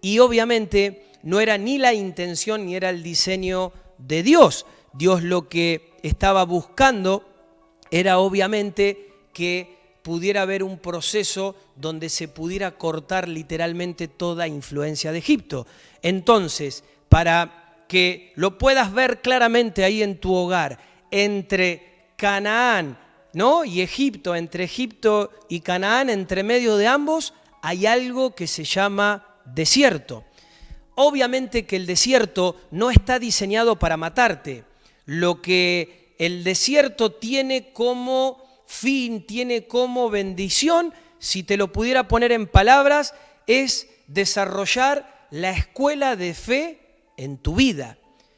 A: Y obviamente no era ni la intención ni era el diseño de Dios. Dios lo que estaba buscando era obviamente que pudiera haber un proceso donde se pudiera cortar literalmente toda influencia de Egipto. Entonces, para que lo puedas ver claramente ahí en tu hogar, entre Canaán, ¿no?, y Egipto, entre Egipto y Canaán, entre medio de ambos, hay algo que se llama desierto. Obviamente que el desierto no está diseñado para matarte. Lo que el desierto tiene como fin, tiene como bendición, si te lo pudiera poner en palabras, es desarrollar la escuela de fe en tu vida.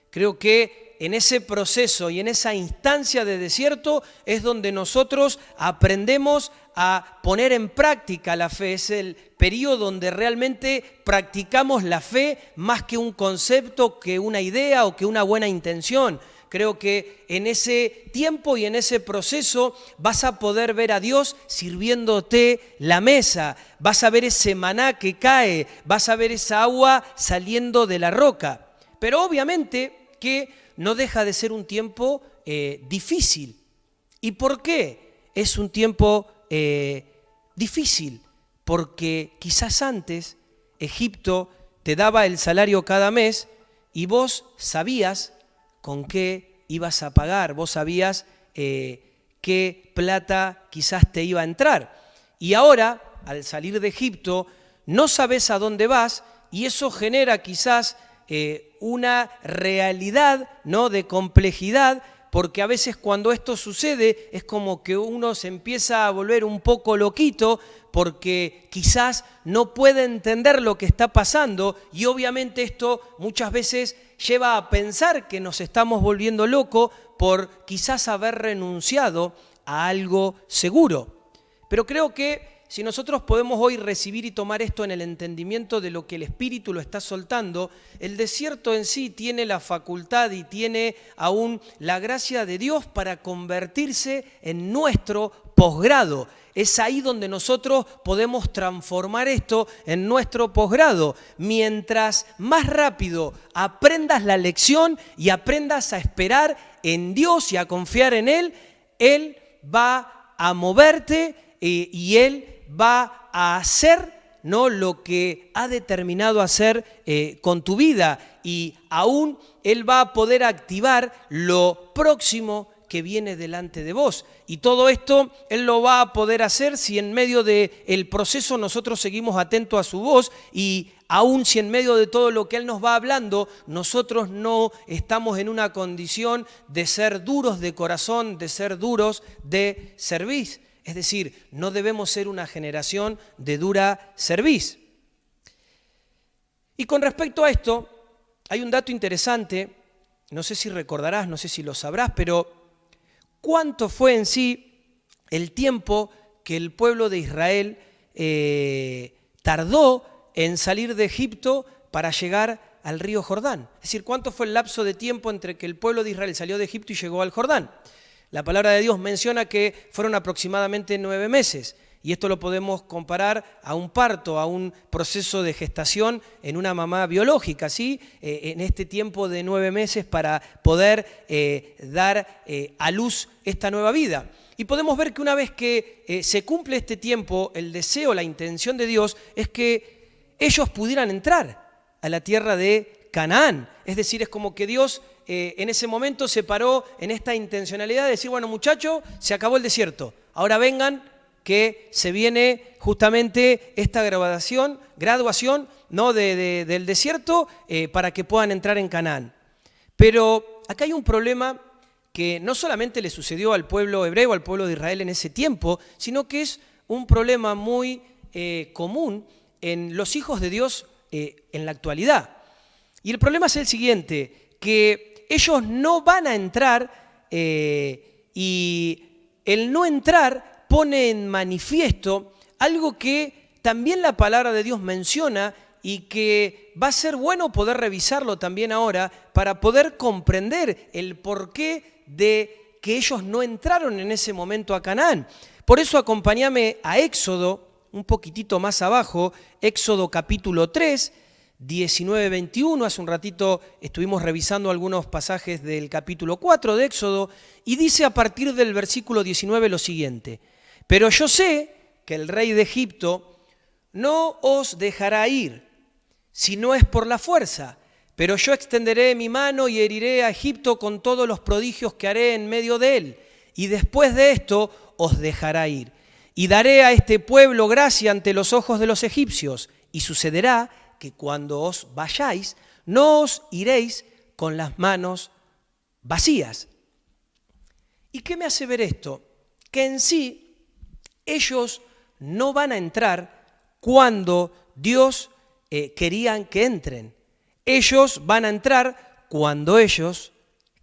A: Creo que en ese proceso y en esa instancia de desierto es donde nosotros aprendemos a poner en práctica la fe. Es el periodo donde realmente practicamos la fe más que un concepto, que una idea o que una buena intención. Creo que en ese tiempo y en ese proceso vas a poder ver a Dios sirviéndote la mesa, vas a ver ese maná que cae, vas a ver esa agua saliendo de la roca. Pero obviamente que no deja de ser un tiempo difícil. ¿Y por qué es un tiempo difícil? Porque quizás antes Egipto te daba el salario cada mes y vos sabías con qué ibas a pagar, vos sabías qué plata quizás te iba a entrar. Y ahora, al salir de Egipto, no sabes a dónde vas y eso genera quizás una realidad, ¿no?, de complejidad, porque a veces cuando esto sucede es como que uno se empieza a volver un poco loquito porque quizás no puede entender lo que está pasando y obviamente esto muchas veces lleva a pensar que nos estamos volviendo locos por quizás haber renunciado a algo seguro. Pero creo que si nosotros podemos hoy recibir y tomar esto en el entendimiento de lo que el Espíritu lo está soltando, el desierto en sí tiene la facultad y tiene aún la gracia de Dios para convertirse en nuestro posgrado. Es ahí donde nosotros podemos transformar esto en nuestro posgrado. Mientras más rápido aprendas la lección y aprendas a esperar en Dios y a confiar en Él va a moverte y Él va a hacer, ¿no?, lo que ha determinado hacer con tu vida y aún Él va a poder activar lo próximo que viene delante de vos. Y todo esto Él lo va a poder hacer si en medio del proceso nosotros seguimos atentos a su voz y aún si en medio de todo lo que Él nos va hablando, nosotros no estamos en una condición de ser duros de corazón, de ser duros de cerviz. Es decir, no debemos ser una generación de dura cerviz. Y con respecto a esto, hay un dato interesante, no sé si recordarás, no sé si lo sabrás, pero ¿cuánto fue en sí el tiempo que el pueblo de Israel tardó en salir de Egipto para llegar al río Jordán? Es decir, ¿cuánto fue el lapso de tiempo entre que el pueblo de Israel salió de Egipto y llegó al Jordán? La palabra de Dios menciona que fueron aproximadamente 9 meses y esto lo podemos comparar a un parto, a un proceso de gestación en una mamá biológica, ¿sí? En este tiempo de 9 meses para poder dar a luz esta nueva vida. Y podemos ver que una vez que se cumple este tiempo, el deseo, la intención de Dios es que ellos pudieran entrar a la tierra de Canaán. Es decir, es como que Dios en ese momento se paró en esta intencionalidad de decir, bueno, muchachos, se acabó el desierto, ahora vengan que se viene justamente esta graduación, ¿no?, del desierto para que puedan entrar en Canaán. Pero acá hay un problema que no solamente le sucedió al pueblo hebreo, al pueblo de Israel en ese tiempo, sino que es un problema muy común en los hijos de Dios en la actualidad. Y el problema es el siguiente, que ellos no van a entrar y el no entrar pone en manifiesto algo que también la palabra de Dios menciona y que va a ser bueno poder revisarlo también ahora para poder comprender el porqué de que ellos no entraron en ese momento a Canaán. Por eso acompáñame a Éxodo, un poquitito más abajo, Éxodo capítulo 3, 19-21. Hace un ratito estuvimos revisando algunos pasajes del capítulo 4 de Éxodo y dice a partir del versículo 19 lo siguiente: pero yo sé que el rey de Egipto no os dejará ir, si no es por la fuerza, pero yo extenderé mi mano y heriré a Egipto con todos los prodigios que haré en medio de él, y después de esto os dejará ir. Y daré a este pueblo gracia ante los ojos de los egipcios, y sucederá que cuando os vayáis, no os iréis con las manos vacías. ¿Y qué me hace ver esto? Que en sí ellos no van a entrar cuando Dios querían que entren. Ellos van a entrar cuando ellos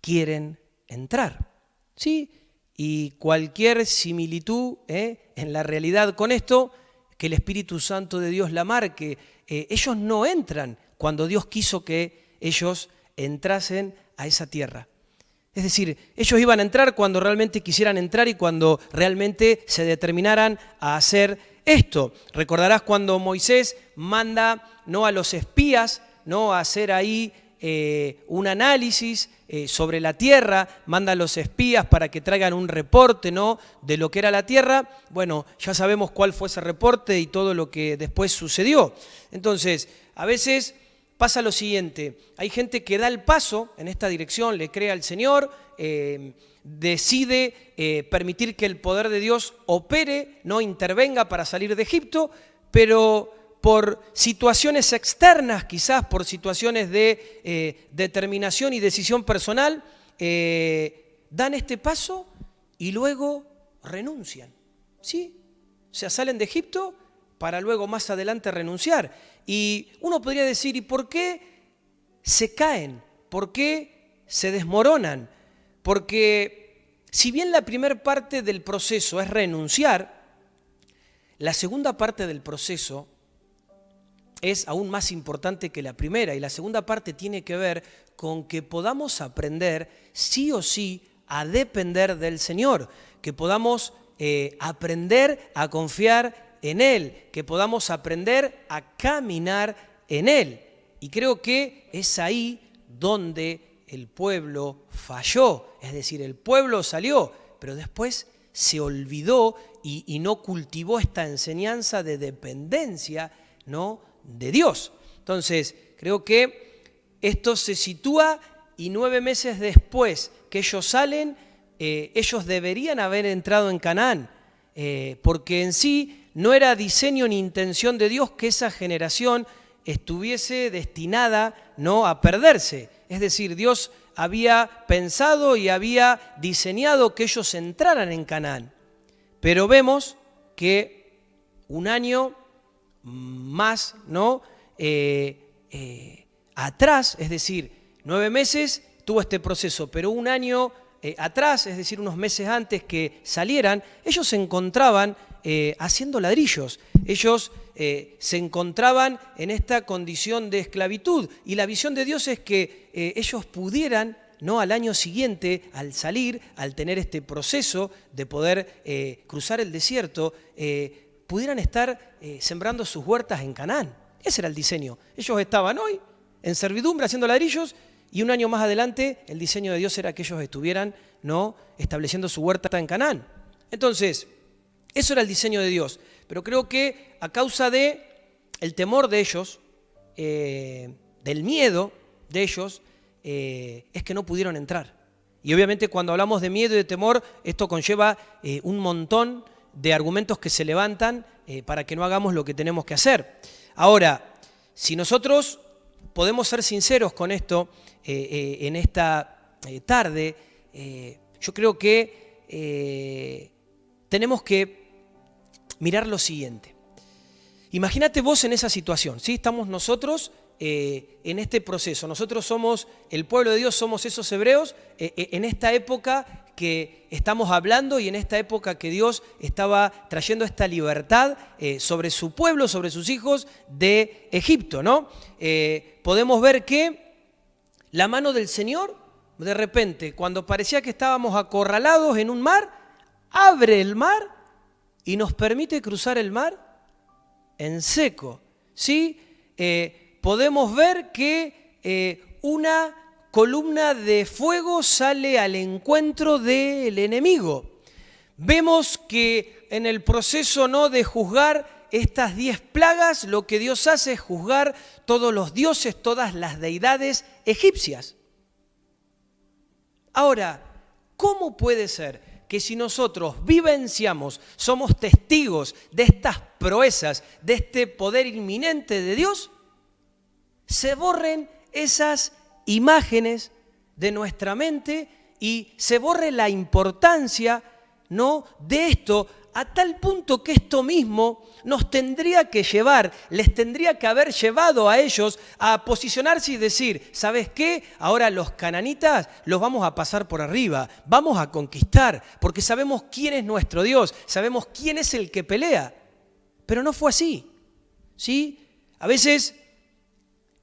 A: quieren entrar. ¿Sí? Y cualquier similitud en la realidad con esto, que el Espíritu Santo de Dios la marque. Ellos no entran cuando Dios quiso que ellos entrasen a esa tierra. Es decir, ellos iban a entrar cuando realmente quisieran entrar y cuando realmente se determinaran a hacer esto. Recordarás cuando Moisés manda no a los espías, no a hacer ahí un análisis sobre la tierra, manda a los espías para que traigan un reporte, ¿no?, de lo que era la tierra. Bueno, ya sabemos cuál fue ese reporte y todo lo que después sucedió. Entonces, a veces pasa lo siguiente: hay gente que da el paso en esta dirección, le cree al Señor, decide permitir que el poder de Dios opere, no intervenga para salir de Egipto, pero por situaciones externas, quizás por situaciones de determinación y decisión personal, dan este paso y luego renuncian. ¿Sí? O sea, salen de Egipto para luego más adelante renunciar. Y uno podría decir, ¿y por qué se caen? ¿Por qué se desmoronan? Porque si bien la primera parte del proceso es renunciar, la segunda parte del proceso es aún más importante que la primera, y la segunda parte tiene que ver con que podamos aprender sí o sí a depender del Señor, que podamos aprender a confiar en Él, que podamos aprender a caminar en Él. Y creo que es ahí donde el pueblo falló, es decir, el pueblo salió, pero después se olvidó y no cultivó esta enseñanza de dependencia, ¿no?, de Dios. Entonces, creo que esto se sitúa y 9 meses después que ellos salen, ellos deberían haber entrado en Canaán, porque en sí no era diseño ni intención de Dios que esa generación estuviese destinada, ¿no?, a perderse. Es decir, Dios había pensado y había diseñado que ellos entraran en Canaán. Pero vemos que un año más, ¿no?, atrás, es decir, 9 meses tuvo este proceso, pero un año atrás, es decir, unos meses antes que salieran, ellos se encontraban haciendo ladrillos. Ellos se encontraban en esta condición de esclavitud, y la visión de Dios es que ellos pudieran, ¿no?, al año siguiente, al salir, al tener este proceso de poder cruzar el desierto, pudieran estar sembrando sus huertas en Canaán. Ese era el diseño. Ellos estaban hoy en servidumbre haciendo ladrillos, y un año más adelante el diseño de Dios era que ellos estuvieran, ¿no?, estableciendo su huerta en Canaán. Entonces, eso era el diseño de Dios. Pero creo que a causa de el temor de ellos, del miedo de ellos, es que no pudieron entrar. Y obviamente cuando hablamos de miedo y de temor, esto conlleva un montón de argumentos que se levantan para que no hagamos lo que tenemos que hacer. Ahora, si nosotros podemos ser sinceros con esto en esta tarde, yo creo que tenemos que mirar lo siguiente. Imagínate vos en esa situación, ¿sí? Estamos nosotros en este proceso. Nosotros somos, el pueblo de Dios, somos esos hebreos en esta época que estamos hablando y en esta época que Dios estaba trayendo esta libertad sobre su pueblo, sobre sus hijos de Egipto, ¿no? Podemos ver que la mano del Señor, de repente, cuando parecía que estábamos acorralados en un mar, abre el mar y nos permite cruzar el mar en seco, ¿sí? Podemos ver que una columna de fuego sale al encuentro del enemigo. Vemos que en el proceso, ¿no?, de juzgar estas 10 plagas, lo que Dios hace es juzgar todos los dioses, todas las deidades egipcias. Ahora, ¿cómo puede ser que si nosotros vivenciamos, somos testigos de estas proezas, de este poder inminente de Dios, se borren esas imágenes de nuestra mente y se borre la importancia, ¿no?, de esto, a tal punto que esto mismo nos tendría que llevar, les tendría que haber llevado a ellos a posicionarse y decir, ¿sabes qué? Ahora los cananitas los vamos a pasar por arriba, vamos a conquistar, porque sabemos quién es nuestro Dios, sabemos quién es el que pelea. Pero no fue así, ¿sí? A veces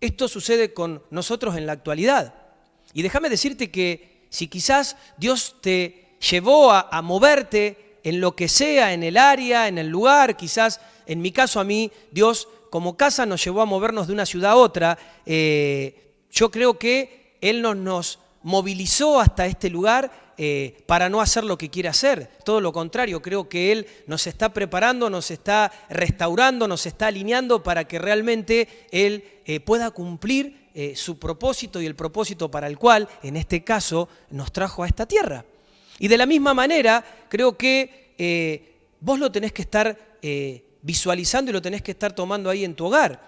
A: esto sucede con nosotros en la actualidad. Y déjame decirte que si quizás Dios te llevó a moverte en lo que sea, en el área, en el lugar, quizás en mi caso a mí, Dios como casa nos llevó a movernos de una ciudad a otra, yo creo que Él nos movilizó hasta este lugar para no hacer lo que quiere hacer. Todo lo contrario, creo que Él nos está preparando, nos está restaurando, nos está alineando para que realmente Él pueda cumplir su propósito y el propósito para el cual, en este caso, nos trajo a esta tierra. Y de la misma manera, creo que vos lo tenés que estar visualizando y lo tenés que estar tomando ahí en tu hogar.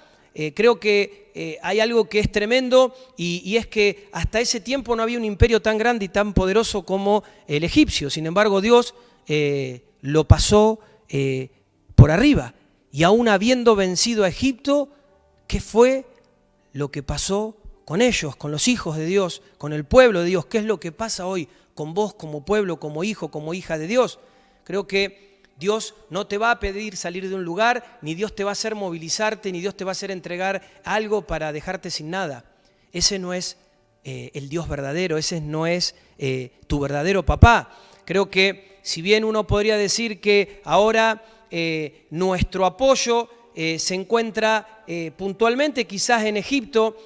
A: Creo que hay algo que es tremendo y es que hasta ese tiempo no había un imperio tan grande y tan poderoso como el egipcio. Sin embargo, Dios lo pasó por arriba. Y aún habiendo vencido a Egipto, ¿qué fue lo que pasó con ellos, con los hijos de Dios, con el pueblo de Dios? ¿Qué es lo que pasa hoy con vos como pueblo, como hijo, como hija de Dios? Creo que Dios no te va a pedir salir de un lugar, ni Dios te va a hacer movilizarte, ni Dios te va a hacer entregar algo para dejarte sin nada. Ese no es el Dios verdadero, ese no es tu verdadero papá. Creo que si bien uno podría decir que ahora nuestro apoyo se encuentra puntualmente quizás en Egipto,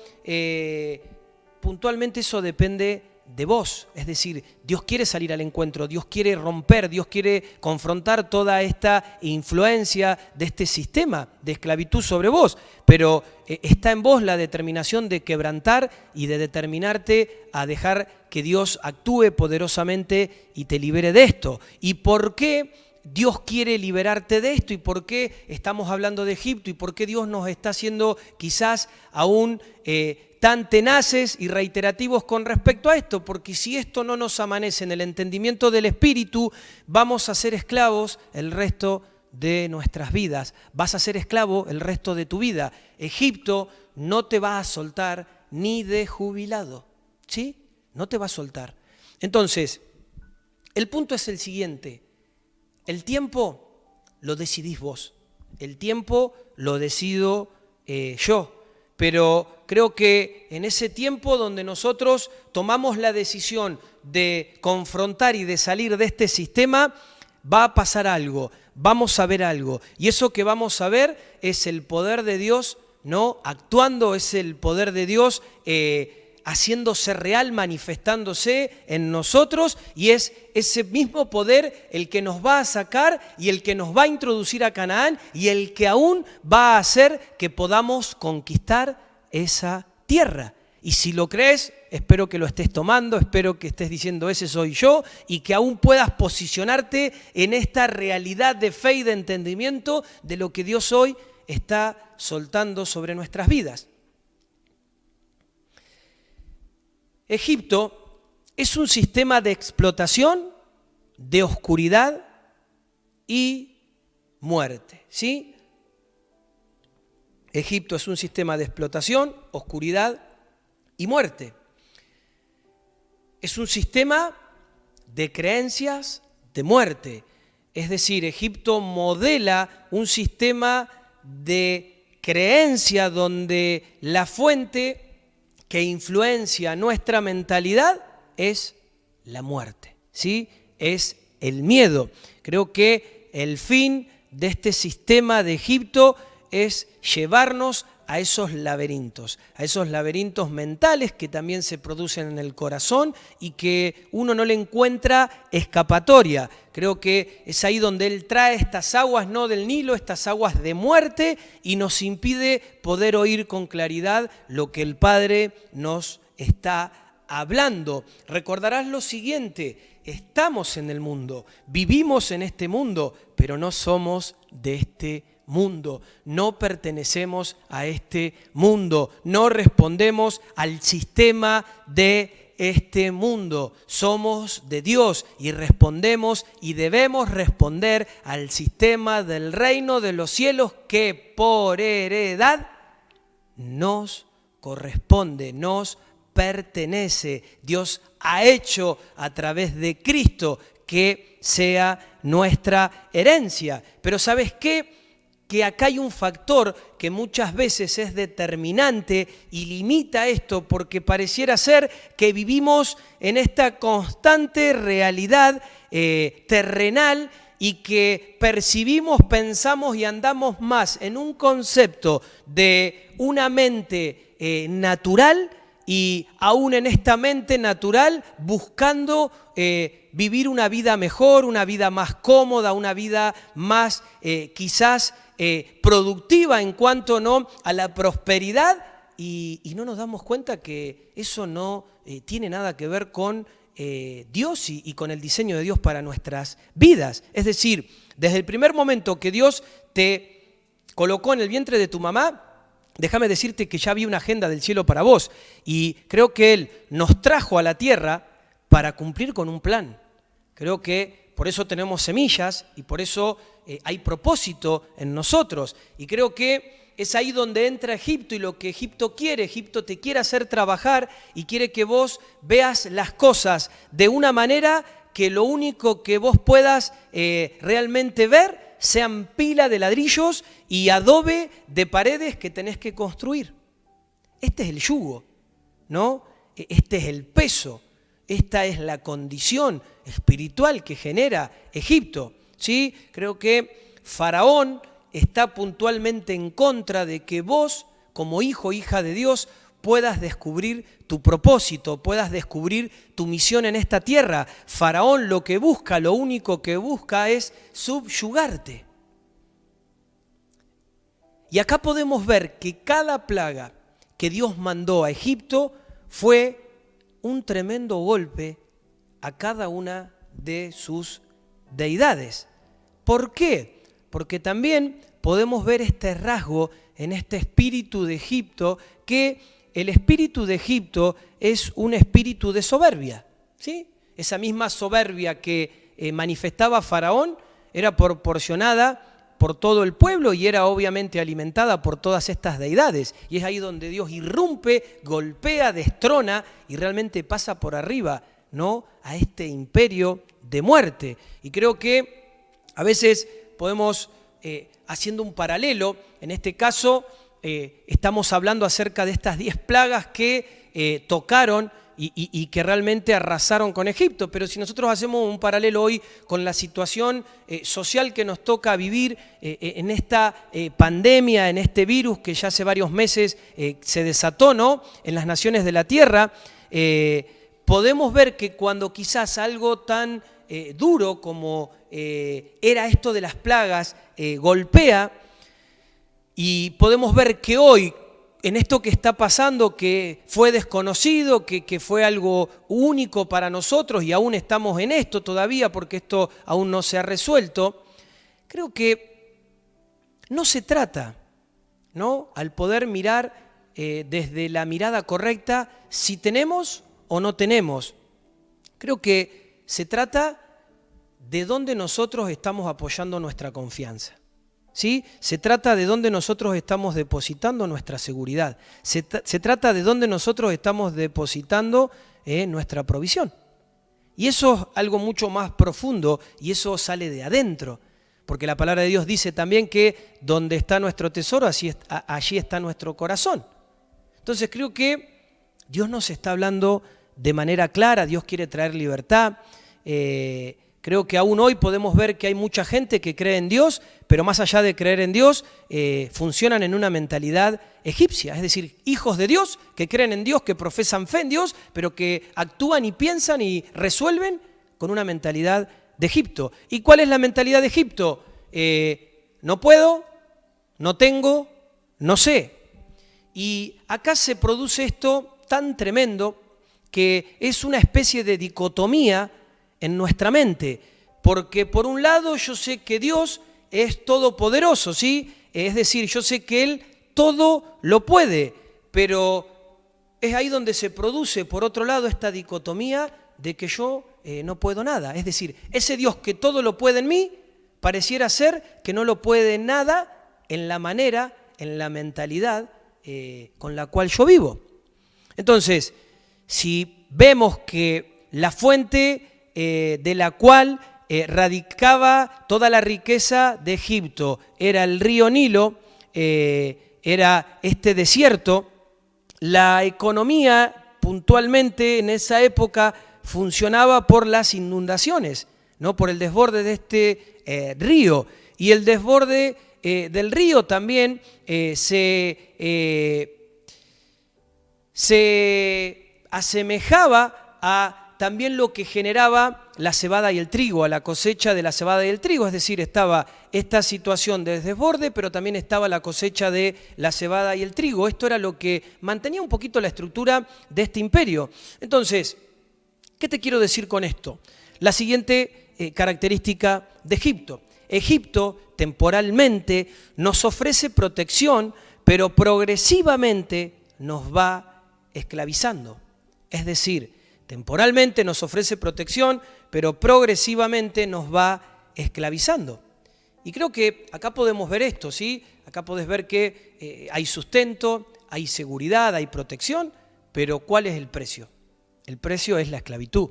A: puntualmente eso depende de vos. Es decir, Dios quiere salir al encuentro, Dios quiere romper, Dios quiere confrontar toda esta influencia de este sistema de esclavitud sobre vos, pero está en vos la determinación de quebrantar y de determinarte a dejar que Dios actúe poderosamente y te libere de esto. ¿Y por qué Dios quiere liberarte de esto? ¿Y por qué estamos hablando de Egipto? ¿Y por qué Dios nos está haciendo quizás aún tan tenaces y reiterativos con respecto a esto? Porque si esto no nos amanece en el entendimiento del Espíritu, vamos a ser esclavos el resto de nuestras vidas. Vas a ser esclavo el resto de tu vida. Egipto no te va a soltar ni de jubilado, ¿sí? No te va a soltar. Entonces, el punto es el siguiente. El tiempo lo decidís vos, el tiempo lo decido yo, pero creo que en ese tiempo donde nosotros tomamos la decisión de confrontar y de salir de este sistema, va a pasar algo, vamos a ver algo, y eso que vamos a ver es el poder de Dios, ¿no?, actuando, es el poder de Dios haciéndose real, manifestándose en nosotros, y es ese mismo poder el que nos va a sacar y el que nos va a introducir a Canaán y el que aún va a hacer que podamos conquistar esa tierra. Y si lo crees, espero que lo estés tomando, espero que estés diciendo ese soy yo y que aún puedas posicionarte en esta realidad de fe y de entendimiento de lo que Dios hoy está soltando sobre nuestras vidas. Egipto es un sistema de explotación, de oscuridad y muerte, ¿sí? Egipto es un sistema de explotación, oscuridad y muerte. Es un sistema de creencias de muerte. Es decir, Egipto modela un sistema de creencia donde la fuente que influencia nuestra mentalidad es la muerte, ¿sí? Es el miedo. Creo que el fin de este sistema de Egipto es llevarnos a esos laberintos mentales que también se producen en el corazón y que uno no le encuentra escapatoria. Creo que es ahí donde Él trae estas aguas, no del Nilo, estas aguas de muerte, y nos impide poder oír con claridad lo que el Padre nos está hablando. Recordarás lo siguiente: estamos en el mundo, vivimos en este mundo, pero no somos de este mundo, no pertenecemos a este mundo, no respondemos al sistema de este mundo, somos de Dios y respondemos y debemos responder al sistema del reino de los cielos que por heredad nos corresponde, nos pertenece. Dios ha hecho a través de Cristo que sea nuestra herencia. Pero ¿sabes qué? Que acá hay un factor que muchas veces es determinante y limita esto, porque pareciera ser que vivimos en esta constante realidad terrenal y que percibimos, pensamos y andamos más en un concepto de una mente natural, y aún en esta mente natural buscando vivir una vida mejor, una vida más cómoda, una vida más quizás productiva en cuanto no a la prosperidad, y no nos damos cuenta que eso no tiene nada que ver con Dios y con el diseño de Dios para nuestras vidas. Es decir, desde el primer momento que Dios te colocó en el vientre de tu mamá, déjame decirte que ya había una agenda del cielo para vos, y creo que Él nos trajo a la tierra para cumplir con un plan. Creo que por eso tenemos semillas y por eso hay propósito en nosotros, y creo que es ahí donde entra Egipto y lo que Egipto te quiere hacer trabajar y quiere que vos veas las cosas de una manera que lo único que vos puedas realmente ver sean pila de ladrillos y adobe de paredes que tenés que construir. Este es el yugo, ¿no? Este es el peso, esta es la condición espiritual que genera Egipto, ¿sí? Creo que Faraón está puntualmente en contra de que vos, como hijo o hija de Dios, puedas descubrir tu propósito, puedas descubrir tu misión en esta tierra. Faraón lo único que busca es subyugarte. Y acá podemos ver que cada plaga que Dios mandó a Egipto fue un tremendo golpe a cada una de sus deidades. ¿Por qué? Porque también podemos ver este rasgo en este espíritu de Egipto, que el espíritu de Egipto es un espíritu de soberbia, ¿sí? Esa misma soberbia que manifestaba Faraón era proporcionada por todo el pueblo y era obviamente alimentada por todas estas deidades. Y es ahí donde Dios irrumpe, golpea, destrona y realmente pasa por arriba, ¿no?, a este imperio de muerte. Y creo que a veces podemos, haciendo un paralelo, en este caso estamos hablando acerca de estas 10 plagas que tocaron y que realmente arrasaron con Egipto. Pero si nosotros hacemos un paralelo hoy con la situación social que nos toca vivir en esta pandemia, en este virus que ya hace varios meses se desató, ¿no?, en las naciones de la tierra, podemos ver que cuando quizás algo tan duro como era esto de las plagas golpea, y podemos ver que hoy, en esto que está pasando, que fue desconocido, que fue algo único para nosotros y aún estamos en esto todavía porque esto aún no se ha resuelto, creo que no se trata, ¿no?, al poder mirar desde la mirada correcta si tenemos o no tenemos. Creo que se trata de dónde nosotros estamos apoyando nuestra confianza. ¿sí? Se trata de dónde nosotros estamos depositando nuestra seguridad. Se trata de dónde nosotros estamos depositando nuestra provisión. Y eso es algo mucho más profundo y eso sale de adentro. Porque la palabra de Dios dice también que donde está nuestro tesoro, allí está nuestro corazón. Entonces creo que Dios nos está hablando de manera clara, Dios quiere traer libertad. Creo que aún hoy podemos ver que hay mucha gente que cree en Dios, pero más allá de creer en Dios, funcionan en una mentalidad egipcia, es decir, hijos de Dios que creen en Dios, que profesan fe en Dios, pero que actúan y piensan y resuelven con una mentalidad de Egipto. ¿Y cuál es la mentalidad de Egipto? No puedo, no tengo, no sé. Y acá se produce esto tan tremendo que es una especie de dicotomía en nuestra mente, porque por un lado yo sé que Dios es todopoderoso, ¿sí? Es decir, yo sé que Él todo lo puede, pero es ahí donde se produce, por otro lado, esta dicotomía de que yo no puedo nada. Es decir, ese Dios que todo lo puede en mí, pareciera ser que no lo puede nada en la manera, en la mentalidad con la cual yo vivo. Entonces, si vemos que la fuente de la cual radicaba toda la riqueza de Egipto era el río Nilo, era este desierto, la economía puntualmente en esa época funcionaba por las inundaciones, ¿no? Por el desborde de este río. Y el desborde del río también se asemejaba a también lo que generaba la cebada y el trigo, a la cosecha de la cebada y el trigo. Es decir, estaba esta situación de desborde, pero también estaba la cosecha de la cebada y el trigo. Esto era lo que mantenía un poquito la estructura de este imperio. Entonces, ¿qué te quiero decir con esto? La siguiente característica de Egipto. Egipto temporalmente nos ofrece protección, pero progresivamente nos va esclavizando. Es decir, temporalmente nos ofrece protección, pero progresivamente nos va esclavizando. Y creo que acá podemos ver esto, ¿sí? Acá podés ver que hay sustento, hay seguridad, hay protección, pero ¿cuál es el precio? El precio es la esclavitud.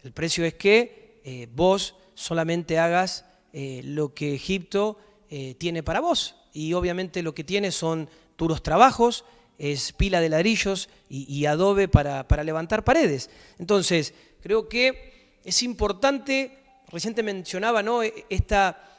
A: El precio es que vos solamente hagas lo que Egipto tiene para vos. Y obviamente lo que tiene son duros trabajos, es pila de ladrillos y adobe para levantar paredes. Entonces, creo que es importante, recién te mencionaba, ¿no?, esta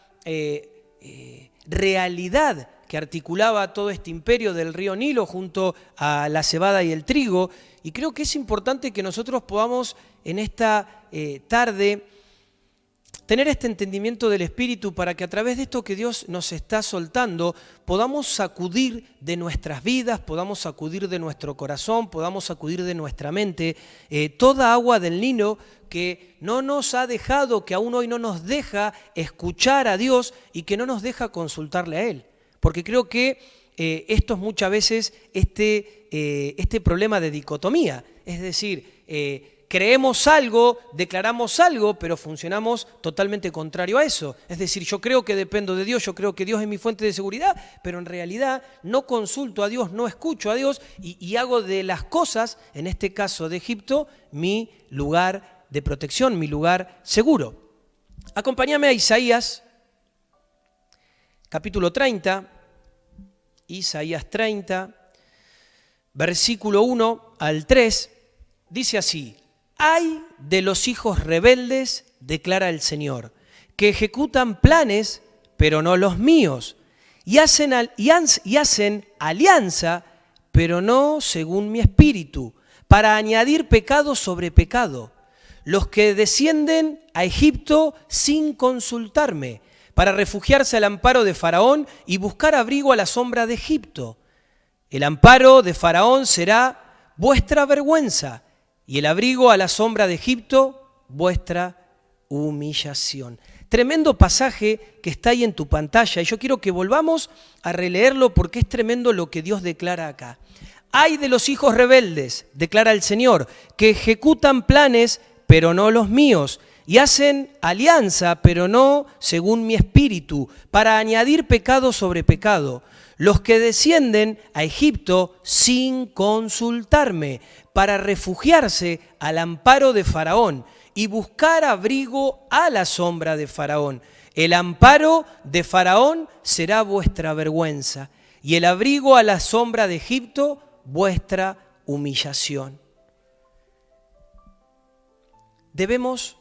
A: realidad que articulaba todo este imperio del río Nilo junto a la cebada y el trigo, y creo que es importante que nosotros podamos en esta tarde tener este entendimiento del Espíritu para que a través de esto que Dios nos está soltando podamos sacudir de nuestras vidas, podamos sacudir de nuestro corazón, podamos sacudir de nuestra mente toda agua del Nilo que no nos ha dejado, que aún hoy no nos deja escuchar a Dios y que no nos deja consultarle a Él. Porque creo que esto es muchas veces este problema de dicotomía, es decir, creemos algo, declaramos algo, pero funcionamos totalmente contrario a eso. Es decir, yo creo que dependo de Dios, yo creo que Dios es mi fuente de seguridad, pero en realidad no consulto a Dios, no escucho a Dios y hago de las cosas, en este caso de Egipto, mi lugar de protección, mi lugar seguro. Acompáñame a Isaías, capítulo 30, Isaías 30, versículo 1 al 3, dice así: «Ay de los hijos rebeldes, declara el Señor, que ejecutan planes, pero no los míos, y hacen alianza, pero no según mi espíritu, para añadir pecado sobre pecado. Los que descienden a Egipto sin consultarme, para refugiarse al amparo de Faraón y buscar abrigo a la sombra de Egipto. El amparo de Faraón será vuestra vergüenza, y el abrigo a la sombra de Egipto, vuestra humillación». Tremendo pasaje que está ahí en tu pantalla, y yo quiero que volvamos a releerlo porque es tremendo lo que Dios declara acá. «Ay de los hijos rebeldes, declara el Señor, que ejecutan planes, pero no los míos, y hacen alianza, pero no según mi espíritu, para añadir pecado sobre pecado. Los que descienden a Egipto sin consultarme, para refugiarse al amparo de Faraón y buscar abrigo a la sombra de Faraón. El amparo de Faraón será vuestra vergüenza, y el abrigo a la sombra de Egipto vuestra humillación. Debemos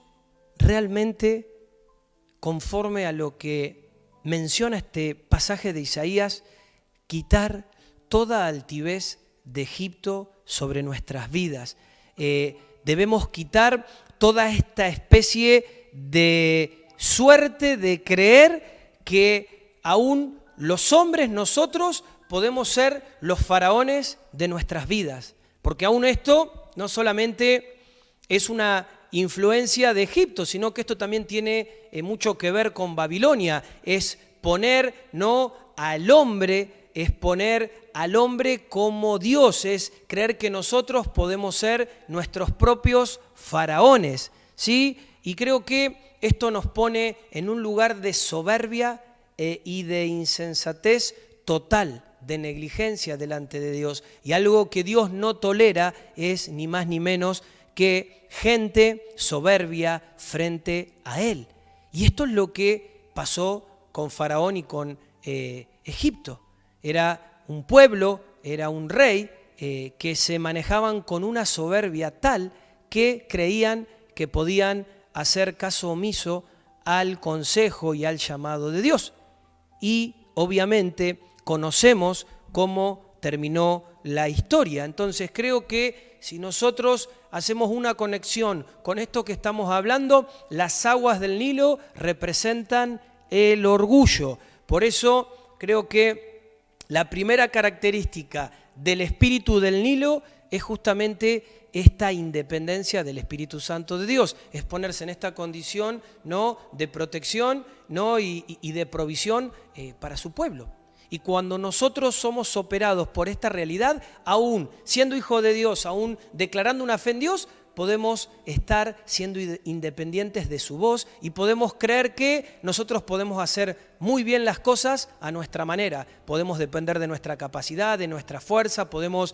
A: realmente, conforme a lo que menciona este pasaje de Isaías, quitar toda altivez de Egipto sobre nuestras vidas. Debemos quitar toda esta especie de suerte de creer que aún los hombres, nosotros, podemos ser los faraones de nuestras vidas. Porque aún esto no solamente es una influencia de Egipto, sino que esto también tiene mucho que ver con Babilonia. Es poner no al hombre, es poner al hombre como Dios, es creer que nosotros podemos ser nuestros propios faraones, ¿sí? Y creo que esto nos pone en un lugar de soberbia y de insensatez total, de negligencia delante de Dios. Y algo que Dios no tolera es ni más ni menos que gente soberbia frente a Él. Y esto es lo que pasó con Faraón y con Egipto. Era un pueblo, era un rey que se manejaban con una soberbia tal que creían que podían hacer caso omiso al consejo y al llamado de Dios. Y obviamente conocemos cómo terminó la historia. Entonces creo que si nosotros hacemos una conexión con esto que estamos hablando, las aguas del Nilo representan el orgullo. Por eso creo que la primera característica del espíritu del Nilo es justamente esta independencia del Espíritu Santo de Dios, es ponerse en esta condición, ¿no?, de protección, ¿no?, y de provisión para su pueblo. Y cuando nosotros somos operados por esta realidad, aún siendo hijo de Dios, aún declarando una fe en Dios, podemos estar siendo independientes de su voz y podemos creer que nosotros podemos hacer muy bien las cosas a nuestra manera. Podemos depender de nuestra capacidad, de nuestra fuerza, podemos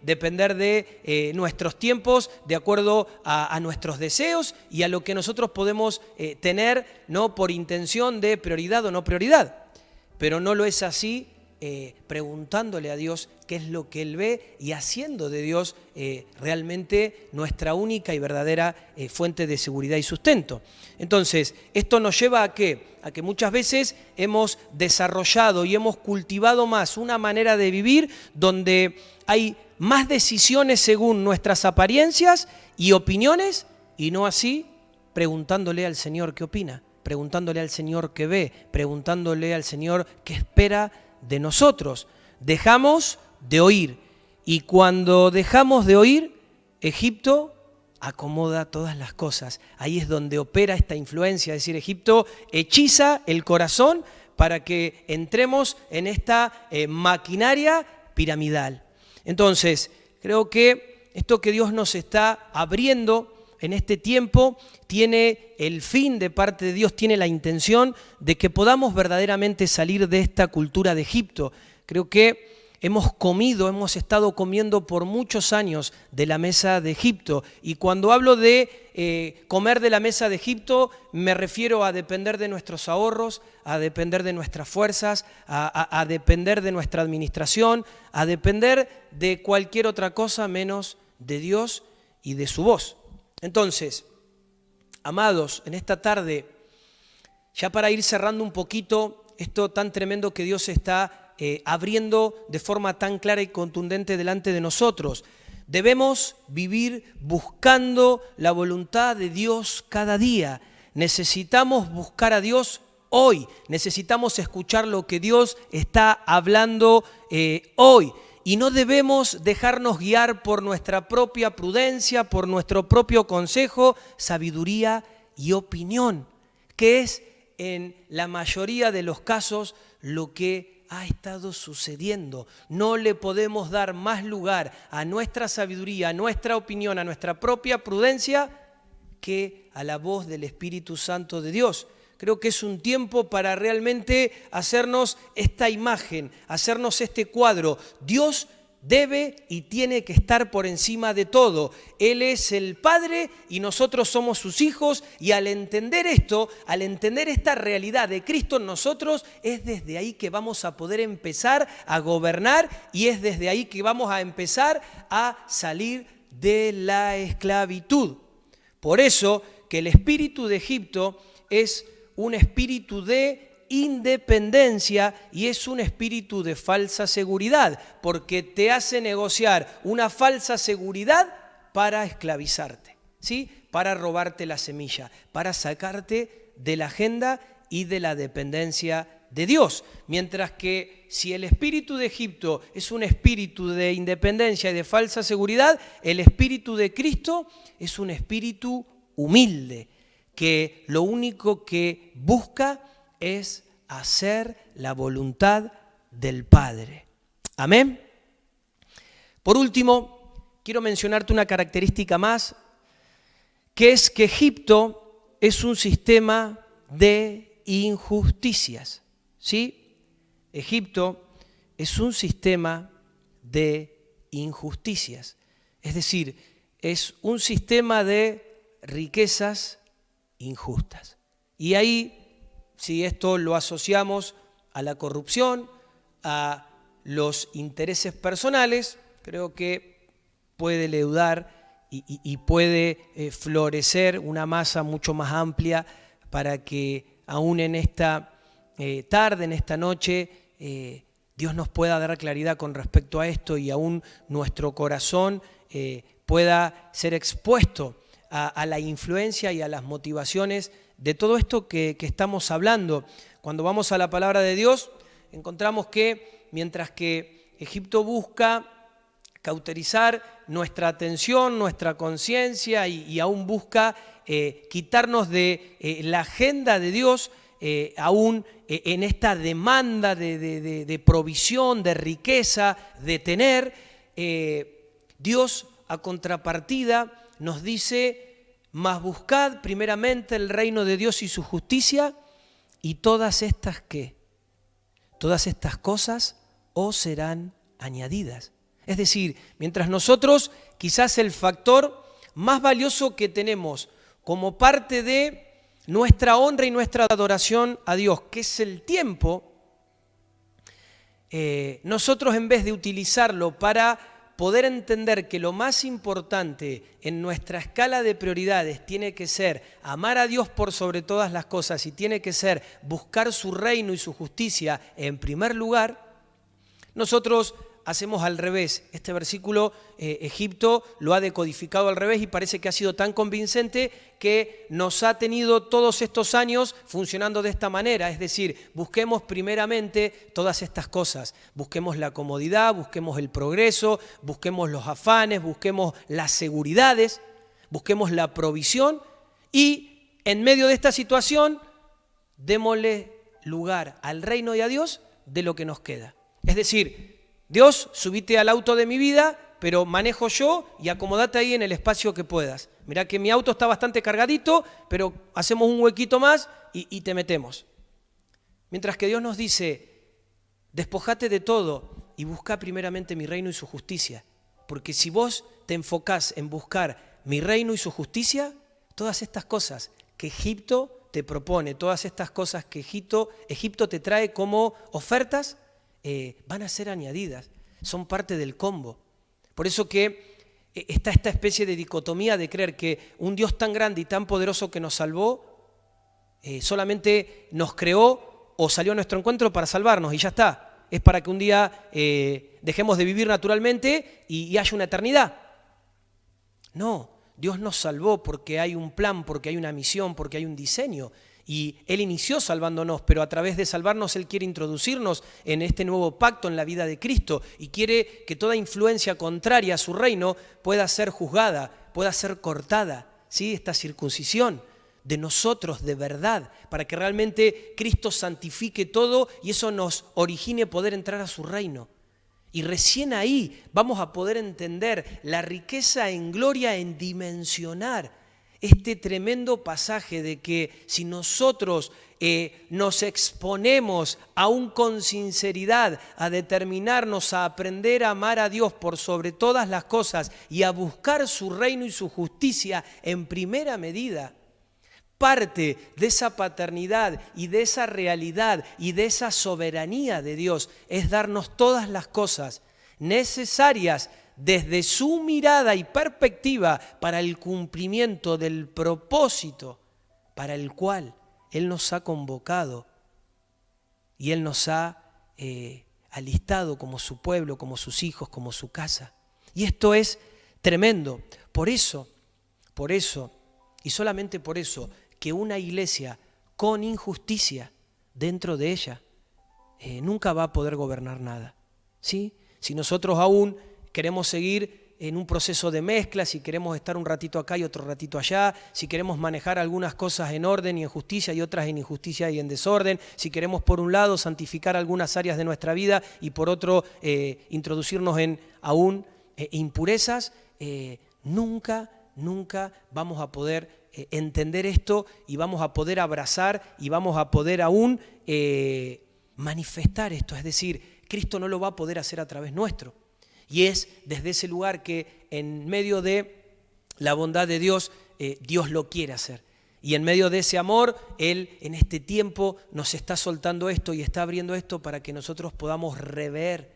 A: depender de nuestros tiempos de acuerdo a nuestros deseos y a lo que nosotros podemos tener, no por intención de prioridad o no prioridad. Pero no lo es así preguntándole a Dios qué es lo que Él ve y haciendo de Dios realmente nuestra única y verdadera fuente de seguridad y sustento. Entonces, esto nos lleva ¿a qué? A que muchas veces hemos desarrollado y hemos cultivado más una manera de vivir donde hay más decisiones según nuestras apariencias y opiniones y no así preguntándole al Señor qué opina, preguntándole al Señor qué ve, preguntándole al Señor qué espera de nosotros. Dejamos de oír y cuando dejamos de oír, Egipto acomoda todas las cosas. Ahí es donde opera esta influencia, es decir, Egipto hechiza el corazón para que entremos en esta maquinaria piramidal. Entonces, creo que esto que Dios nos está abriendo en este tiempo tiene el fin de parte de Dios, tiene la intención de que podamos verdaderamente salir de esta cultura de Egipto. Creo que hemos estado comiendo por muchos años de la mesa de Egipto. Y cuando hablo de comer de la mesa de Egipto, me refiero a depender de nuestros ahorros, a depender de nuestras fuerzas, a depender de nuestra administración, a depender de cualquier otra cosa menos de Dios y de su voz. Entonces, amados, en esta tarde, ya para ir cerrando un poquito esto tan tremendo que Dios está abriendo de forma tan clara y contundente delante de nosotros, debemos vivir buscando la voluntad de Dios cada día. Necesitamos buscar a Dios hoy, necesitamos escuchar lo que Dios está hablando hoy. Y no debemos dejarnos guiar por nuestra propia prudencia, por nuestro propio consejo, sabiduría y opinión, que es en la mayoría de los casos lo que ha estado sucediendo. No le podemos dar más lugar a nuestra sabiduría, a nuestra opinión, a nuestra propia prudencia que a la voz del Espíritu Santo de Dios. Creo que es un tiempo para realmente hacernos esta imagen, hacernos este cuadro. Dios debe y tiene que estar por encima de todo. Él es el Padre y nosotros somos sus hijos, y al entender esto, al entender esta realidad de Cristo en nosotros, es desde ahí que vamos a poder empezar a gobernar, y es desde ahí que vamos a empezar a salir de la esclavitud. Por eso que el espíritu de Egipto es un espíritu de independencia y es un espíritu de falsa seguridad, porque te hace negociar una falsa seguridad para esclavizarte, ¿sí? Para robarte la semilla, para sacarte de la agenda y de la dependencia de Dios. Mientras que si el espíritu de Egipto es un espíritu de independencia y de falsa seguridad, el espíritu de Cristo es un espíritu humilde, que lo único que busca es hacer la voluntad del Padre. Amén. Por último, quiero mencionarte una característica más, que es que Egipto es un sistema de injusticias, ¿sí? Egipto es un sistema de injusticias, es decir, es un sistema de riquezas injustas. Y ahí, si esto lo asociamos a la corrupción, a los intereses personales, creo que puede leudar y puede florecer una masa mucho más amplia para que aún en esta tarde, en esta noche, Dios nos pueda dar claridad con respecto a esto, y aún nuestro corazón pueda ser expuesto a la influencia y a las motivaciones de todo esto que estamos hablando. Cuando vamos a la palabra de Dios, encontramos que mientras que Egipto busca cauterizar nuestra atención, nuestra conciencia, y aún busca quitarnos de la agenda de Dios, aún en esta demanda de provisión, de riqueza, de tener, Dios a contrapartida nos dice: mas buscad primeramente el reino de Dios y su justicia, y todas estas ¿qué? Todas estas cosas os serán añadidas. Es decir, mientras nosotros quizás el factor más valioso que tenemos como parte de nuestra honra y nuestra adoración a Dios, que es el tiempo, nosotros en vez de utilizarlo para poder entender que lo más importante en nuestra escala de prioridades tiene que ser amar a Dios por sobre todas las cosas, y tiene que ser buscar su reino y su justicia en primer lugar, nosotros hacemos al revés. Este versículo, Egipto lo ha decodificado al revés, y parece que ha sido tan convincente que nos ha tenido todos estos años funcionando de esta manera. Es decir, busquemos primeramente todas estas cosas. Busquemos la comodidad, busquemos el progreso, busquemos los afanes, busquemos las seguridades, busquemos la provisión, y en medio de esta situación démosle lugar al reino y a Dios de lo que nos queda. Es decir, Dios, subite al auto de mi vida, pero manejo yo, y acomodate ahí en el espacio que puedas. Mirá que mi auto está bastante cargadito, pero hacemos un huequito más y te metemos. Mientras que Dios nos dice: despojate de todo y busca primeramente mi reino y su justicia. Porque si vos te enfocás en buscar mi reino y su justicia, todas estas cosas que Egipto te propone, todas estas cosas que Egipto te trae como ofertas, van a ser añadidas, son parte del combo. Por eso que está esta especie de dicotomía de creer que un Dios tan grande y tan poderoso que nos salvó, solamente nos creó o salió a nuestro encuentro para salvarnos y ya está. Es para que un día dejemos de vivir naturalmente y haya una eternidad. No, Dios nos salvó porque hay un plan, porque hay una misión, porque hay un diseño. Y Él inició salvándonos, pero a través de salvarnos Él quiere introducirnos en este nuevo pacto en la vida de Cristo, y quiere que toda influencia contraria a su reino pueda ser juzgada, pueda ser cortada, ¿sí? Esta circuncisión de nosotros de verdad, para que realmente Cristo santifique todo y eso nos origine poder entrar a su reino. Y recién ahí vamos a poder entender la riqueza en gloria en dimensionar este tremendo pasaje de que si nosotros nos exponemos aún con sinceridad a determinarnos a aprender a amar a Dios por sobre todas las cosas y a buscar su reino y su justicia en primera medida, parte de esa paternidad y de esa realidad y de esa soberanía de Dios es darnos todas las cosas necesarias desde su mirada y perspectiva para el cumplimiento del propósito para el cual Él nos ha convocado y Él nos ha alistado como su pueblo, como sus hijos, como su casa. Y esto es tremendo. Por eso, y solamente por eso, que una iglesia con injusticia dentro de ella nunca va a poder gobernar nada, ¿sí? Si nosotros aún queremos seguir en un proceso de mezcla, si queremos estar un ratito acá y otro ratito allá, si queremos manejar algunas cosas en orden y en justicia y otras en injusticia y en desorden, si queremos por un lado santificar algunas áreas de nuestra vida y por otro introducirnos en aún impurezas, nunca vamos a poder entender esto y vamos a poder abrazar y vamos a poder aún manifestar esto. Es decir, Cristo no lo va a poder hacer a través nuestro. Y es desde ese lugar que en medio de la bondad de Dios, Dios lo quiere hacer. Y en medio de ese amor, Él en este tiempo nos está soltando esto y está abriendo esto para que nosotros podamos rever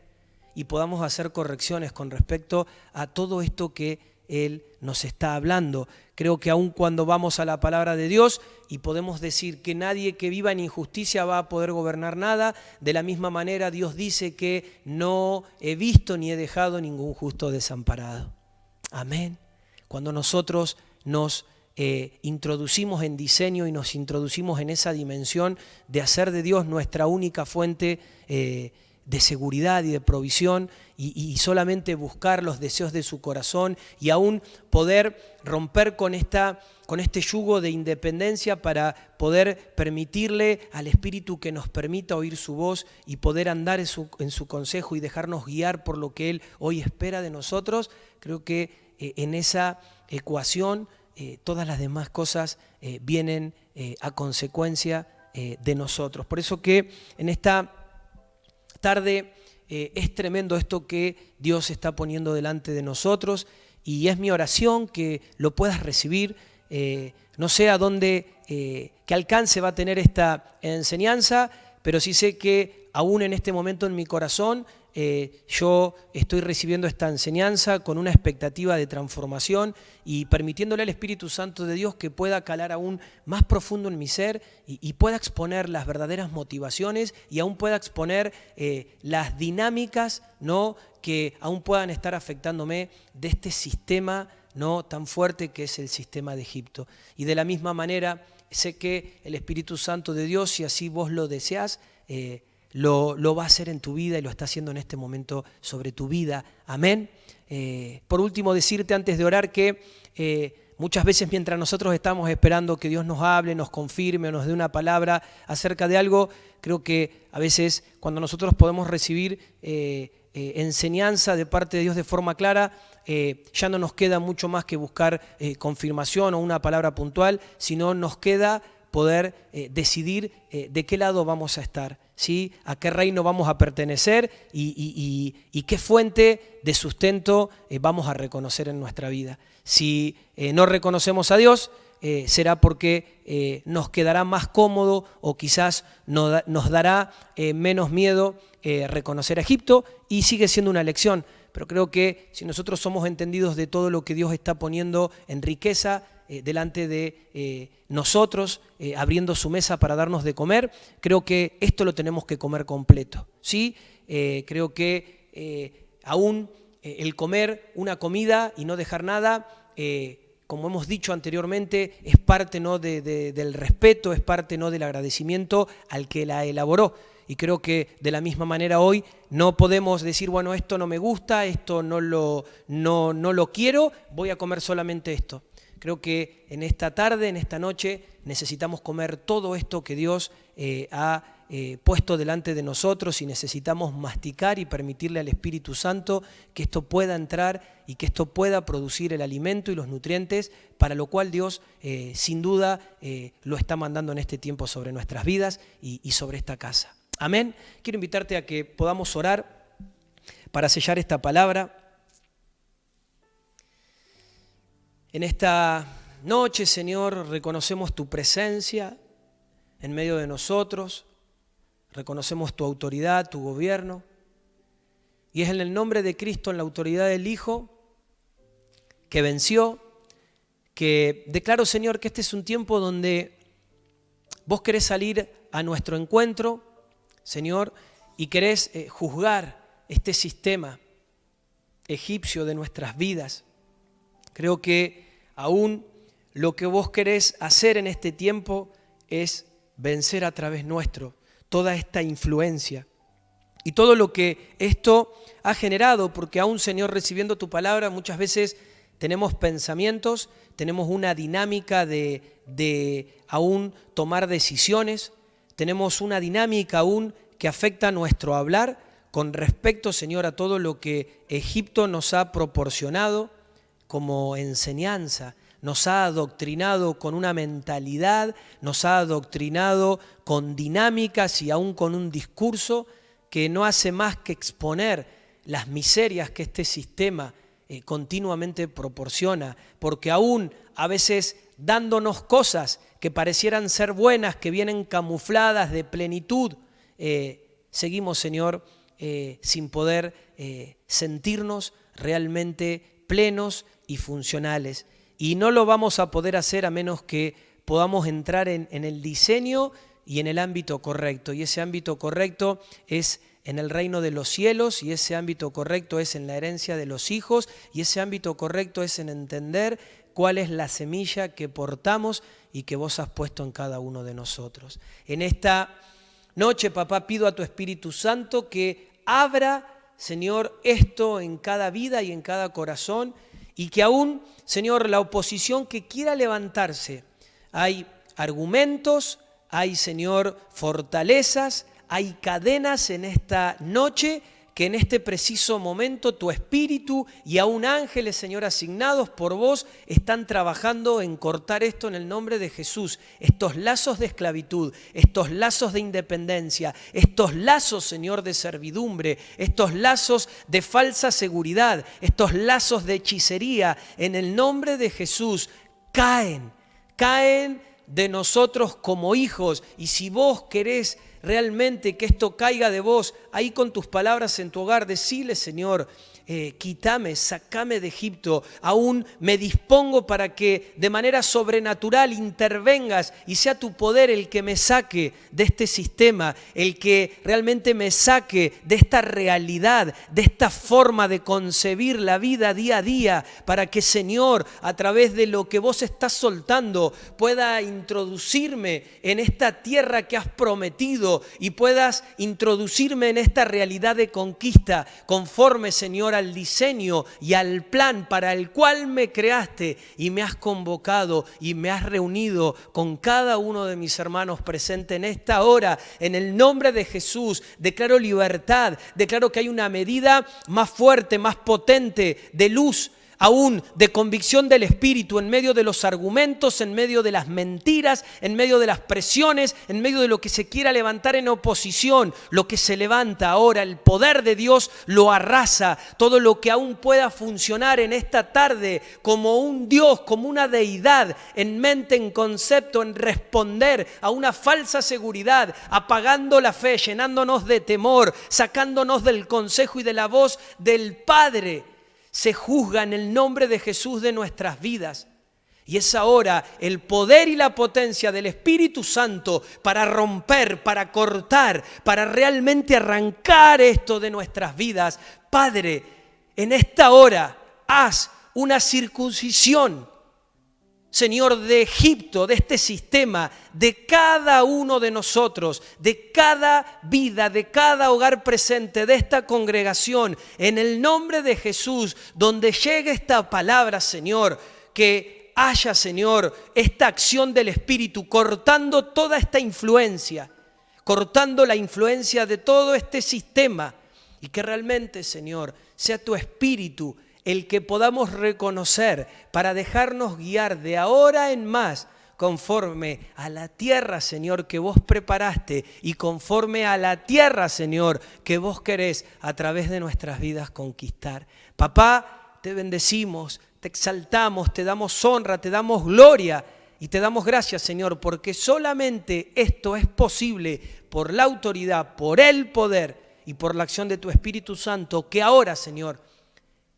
A: y podamos hacer correcciones con respecto a todo esto que Él nos está hablando. Creo que aun cuando vamos a la palabra de Dios y podemos decir que nadie que viva en injusticia va a poder gobernar nada, de la misma manera Dios dice que no he visto ni he dejado ningún justo desamparado. Amén. Cuando nosotros nos introducimos en diseño y nos introducimos en esa dimensión de hacer de Dios nuestra única fuente de seguridad y de provisión y solamente buscar los deseos de su corazón y aún poder romper con este yugo de independencia para poder permitirle al Espíritu que nos permita oír su voz y poder andar en su consejo y dejarnos guiar por lo que Él hoy espera de nosotros. Creo que en esa ecuación todas las demás cosas vienen a consecuencia de nosotros. Por eso que en esta tarde es tremendo esto que Dios está poniendo delante de nosotros y es mi oración que lo puedas recibir. No sé a dónde, qué alcance va a tener esta enseñanza, pero sí sé que aún en este momento en mi corazón yo estoy recibiendo esta enseñanza con una expectativa de transformación y permitiéndole al Espíritu Santo de Dios que pueda calar aún más profundo en mi ser y pueda exponer las verdaderas motivaciones y aún pueda exponer las dinámicas, ¿no?, que aún puedan estar afectándome de este sistema, ¿no?, tan fuerte que es el sistema de Egipto. Y de la misma manera sé que el Espíritu Santo de Dios, si así vos lo deseás, lo va a hacer en tu vida y lo está haciendo en este momento sobre tu vida. Amén. Por último, decirte antes de orar que muchas veces mientras nosotros estamos esperando que Dios nos hable, nos confirme o nos dé una palabra acerca de algo, creo que a veces cuando nosotros podemos recibir enseñanza de parte de Dios de forma clara, ya no nos queda mucho más que buscar confirmación o una palabra puntual, sino nos queda poder decidir de qué lado vamos a estar, ¿sí?, a qué reino vamos a pertenecer y qué fuente de sustento vamos a reconocer en nuestra vida. Si no reconocemos a Dios, será porque nos quedará más cómodo o quizás nos dará menos miedo reconocer a Egipto y sigue siendo una lección. Pero creo que si nosotros somos entendidos de todo lo que Dios está poniendo en riqueza delante de nosotros, abriendo su mesa para darnos de comer, creo que esto lo tenemos que comer completo, ¿sí? Creo que aún el comer una comida y no dejar nada, como hemos dicho anteriormente, es parte, ¿no?, del respeto, es parte, ¿no?, del agradecimiento al que la elaboró. Y creo que de la misma manera hoy no podemos decir, bueno, esto no me gusta, esto no lo quiero, voy a comer solamente esto. Creo que en esta tarde, en esta noche, necesitamos comer todo esto que Dios ha puesto delante de nosotros y necesitamos masticar y permitirle al Espíritu Santo que esto pueda entrar y que esto pueda producir el alimento y los nutrientes, para lo cual Dios sin duda lo está mandando en este tiempo sobre nuestras vidas y sobre esta casa. Amén. Quiero invitarte a que podamos orar para sellar esta palabra. En esta noche, Señor, reconocemos tu presencia en medio de nosotros, reconocemos tu autoridad, tu gobierno, y es en el nombre de Cristo, en la autoridad del Hijo, que venció, que declaro, Señor, que este es un tiempo donde vos querés salir a nuestro encuentro, Señor, y querés juzgar este sistema egipcio de nuestras vidas. Creo que aún lo que vos querés hacer en este tiempo es vencer a través nuestro toda esta influencia y todo lo que esto ha generado, porque aún, Señor, recibiendo tu palabra, muchas veces tenemos pensamientos, tenemos una dinámica de aún tomar decisiones, tenemos una dinámica aún que afecta nuestro hablar con respecto, Señor, a todo lo que Egipto nos ha proporcionado como enseñanza, nos ha adoctrinado con una mentalidad, nos ha adoctrinado con dinámicas y aún con un discurso que no hace más que exponer las miserias que este sistema continuamente proporciona, porque aún a veces dándonos cosas que parecieran ser buenas, que vienen camufladas de plenitud, seguimos, Señor, sin poder sentirnos realmente plenos y funcionales. Y no lo vamos a poder hacer a menos que podamos entrar en el diseño y en el ámbito correcto. Y ese ámbito correcto es en el reino de los cielos, y ese ámbito correcto es en la herencia de los hijos, y ese ámbito correcto es en entender cuál es la semilla que portamos y que vos has puesto en cada uno de nosotros. En esta noche, papá, pido a tu Espíritu Santo que abra, Señor, esto en cada vida y en cada corazón, y que aún, Señor, la oposición que quiera levantarse, hay argumentos, hay, Señor, fortalezas, hay cadenas en esta noche que en este preciso momento tu Espíritu y aún ángeles, Señor, asignados por vos, están trabajando en cortar esto en el nombre de Jesús. Estos lazos de esclavitud, estos lazos de independencia, estos lazos, Señor, de servidumbre, estos lazos de falsa seguridad, estos lazos de hechicería, en el nombre de Jesús, caen de nosotros como hijos. Y si vos querés realmente que esto caiga de vos, ahí con tus palabras en tu hogar, decile, Señor, quítame, sacame de Egipto, aún me dispongo para que de manera sobrenatural intervengas y sea tu poder el que me saque de este sistema, el que realmente me saque de esta realidad, de esta forma de concebir la vida día a día, para que, Señor, a través de lo que vos estás soltando, pueda introducirme en esta tierra que has prometido y puedas introducirme en esta realidad de conquista, conforme, Señor, al diseño y al plan para el cual me creaste y me has convocado y me has reunido con cada uno de mis hermanos presentes en esta hora. En el nombre de Jesús declaro libertad, declaro que hay una medida más fuerte, más potente de luz, aún de convicción del Espíritu, en medio de los argumentos, en medio de las mentiras, en medio de las presiones, en medio de lo que se quiera levantar en oposición. Lo que se levanta ahora, el poder de Dios lo arrasa. Todo lo que aún pueda funcionar en esta tarde como un Dios, como una deidad, en mente, en concepto, en responder a una falsa seguridad, apagando la fe, llenándonos de temor, sacándonos del consejo y de la voz del Padre, se juzga en el nombre de Jesús de nuestras vidas. Y es ahora el poder y la potencia del Espíritu Santo para romper, para cortar, para realmente arrancar esto de nuestras vidas. Padre, en esta hora haz una circuncisión, Señor, de Egipto, de este sistema, de cada uno de nosotros, de cada vida, de cada hogar presente, de esta congregación, en el nombre de Jesús, donde llegue esta palabra, Señor, que haya, Señor, esta acción del Espíritu cortando toda esta influencia, cortando la influencia de todo este sistema y que realmente, Señor, sea tu Espíritu el que podamos reconocer para dejarnos guiar de ahora en más conforme a la tierra, Señor, que vos preparaste y conforme a la tierra, Señor, que vos querés a través de nuestras vidas conquistar. Papá, te bendecimos, te exaltamos, te damos honra, te damos gloria y te damos gracias, Señor, porque solamente esto es posible por la autoridad, por el poder y por la acción de tu Espíritu Santo, que ahora, Señor,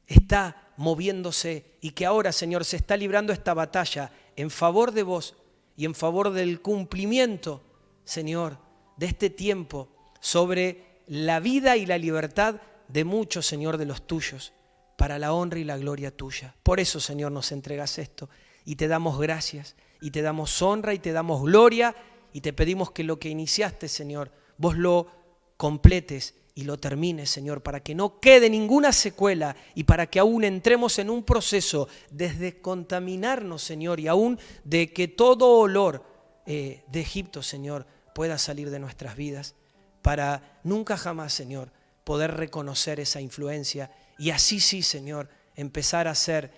A: está moviéndose y que ahora, Señor, se está librando esta batalla en favor de vos y en favor del cumplimiento, Señor, de este tiempo sobre la vida y la libertad de muchos, Señor, de los tuyos, para la honra y la gloria tuya. Por eso, Señor, nos entregas esto y te damos gracias y te damos honra y te damos gloria y te pedimos que lo que iniciaste, Señor, vos lo completes y lo termines, Señor, para que no quede ninguna secuela y para que aún entremos en un proceso de descontaminarnos, Señor, y aún de que todo olor de Egipto, Señor, pueda salir de nuestras vidas, para nunca jamás, Señor, poder reconocer esa influencia y así sí, Señor, empezar a ser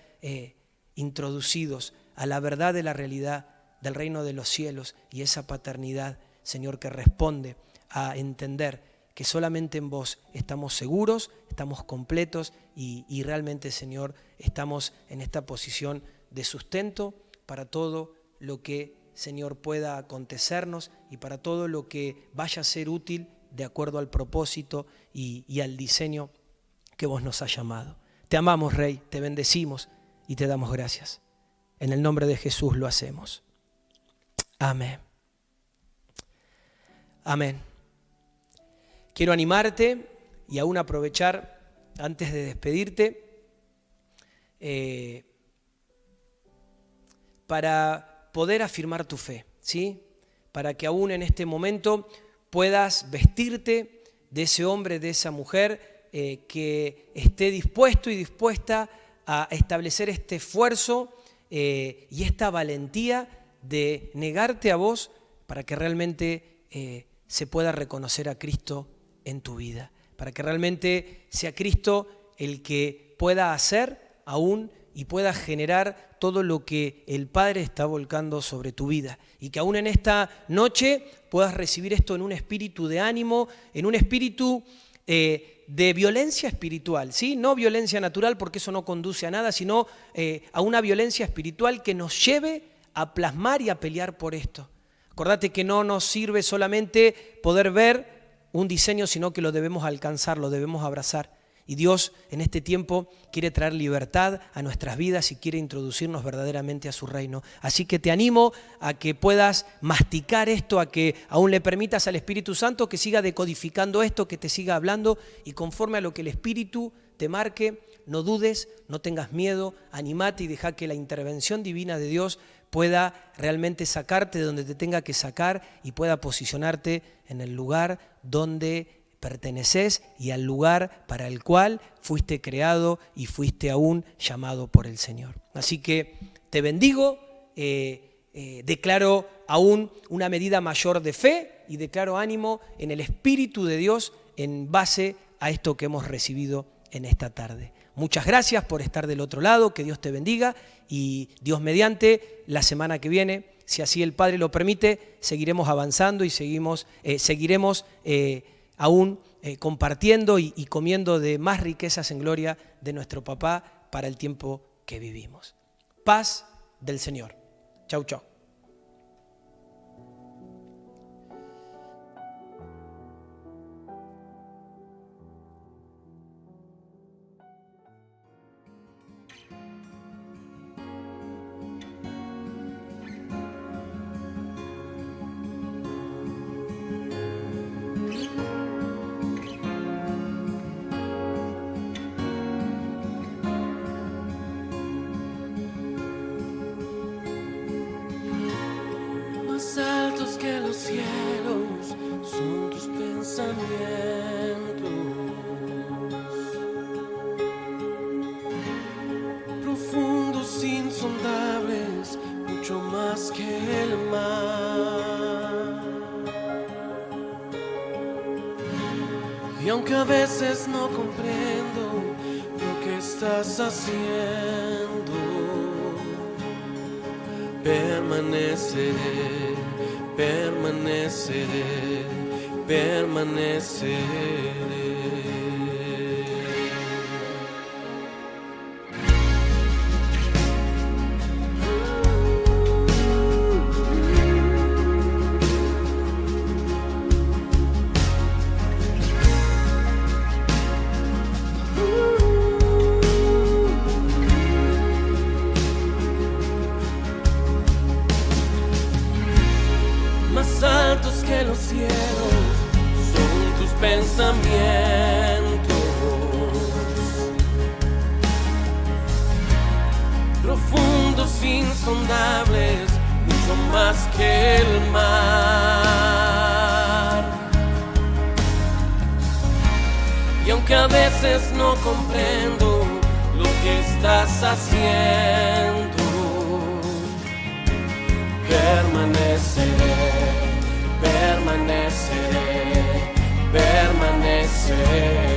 A: introducidos a la verdad de la realidad del reino de los cielos y esa paternidad, Señor, que responde a entender que solamente en vos estamos seguros, estamos completos y realmente, Señor, estamos en esta posición de sustento para todo lo que, Señor, pueda acontecernos y para todo lo que vaya a ser útil de acuerdo al propósito y al diseño que vos nos has llamado. Te amamos, Rey, te bendecimos y te damos gracias. En el nombre de Jesús lo hacemos. Amén. Amén. Quiero animarte y aún aprovechar antes de despedirte para poder afirmar tu fe, ¿sí? Para que aún en este momento puedas vestirte de ese hombre, de esa mujer que esté dispuesto y dispuesta a establecer este esfuerzo y esta valentía de negarte a vos para que realmente se pueda reconocer a Cristo en tu vida, para que realmente sea Cristo el que pueda hacer aún y pueda generar todo lo que el Padre está volcando sobre tu vida y que aún en esta noche puedas recibir esto en un espíritu de ánimo, en un espíritu de violencia espiritual, ¿sí? No violencia natural porque eso no conduce a nada, sino a una violencia espiritual que nos lleve a plasmar y a pelear por esto. Acordate que no nos sirve solamente poder ver un diseño, sino que lo debemos alcanzar, lo debemos abrazar. Y Dios en este tiempo quiere traer libertad a nuestras vidas y quiere introducirnos verdaderamente a su reino. Así que te animo a que puedas masticar esto, a que aún le permitas al Espíritu Santo que siga decodificando esto, que te siga hablando y conforme a lo que el Espíritu te marque, no dudes, no tengas miedo, animate y deja que la intervención divina de Dios pueda realmente sacarte de donde te tenga que sacar y pueda posicionarte en el lugar donde perteneces y al lugar para el cual fuiste creado y fuiste aún llamado por el Señor. Así que te bendigo, declaro aún una medida mayor de fe y declaro ánimo en el Espíritu de Dios en base a esto que hemos recibido en esta tarde. Muchas gracias por estar del otro lado, que Dios te bendiga y Dios mediante, la semana que viene, si así el Padre lo permite, seguiremos avanzando y seguiremos aún compartiendo y comiendo de más riquezas en gloria de nuestro Papá para el tiempo que vivimos. Paz del Señor. Chau, chau.
B: Más altos que los cielos son tus pensamientos, profundos, insondables, mucho más que el mar. Y aunque a veces no comprendo lo que estás haciendo, permaneceré, permaneceré, permaneceré. Más altos que los cielos son tus pensamientos, profundos, insondables, mucho más que el mar. Y aunque a veces no comprendo lo que estás haciendo, permaneceré, permaneceré, permaneceré.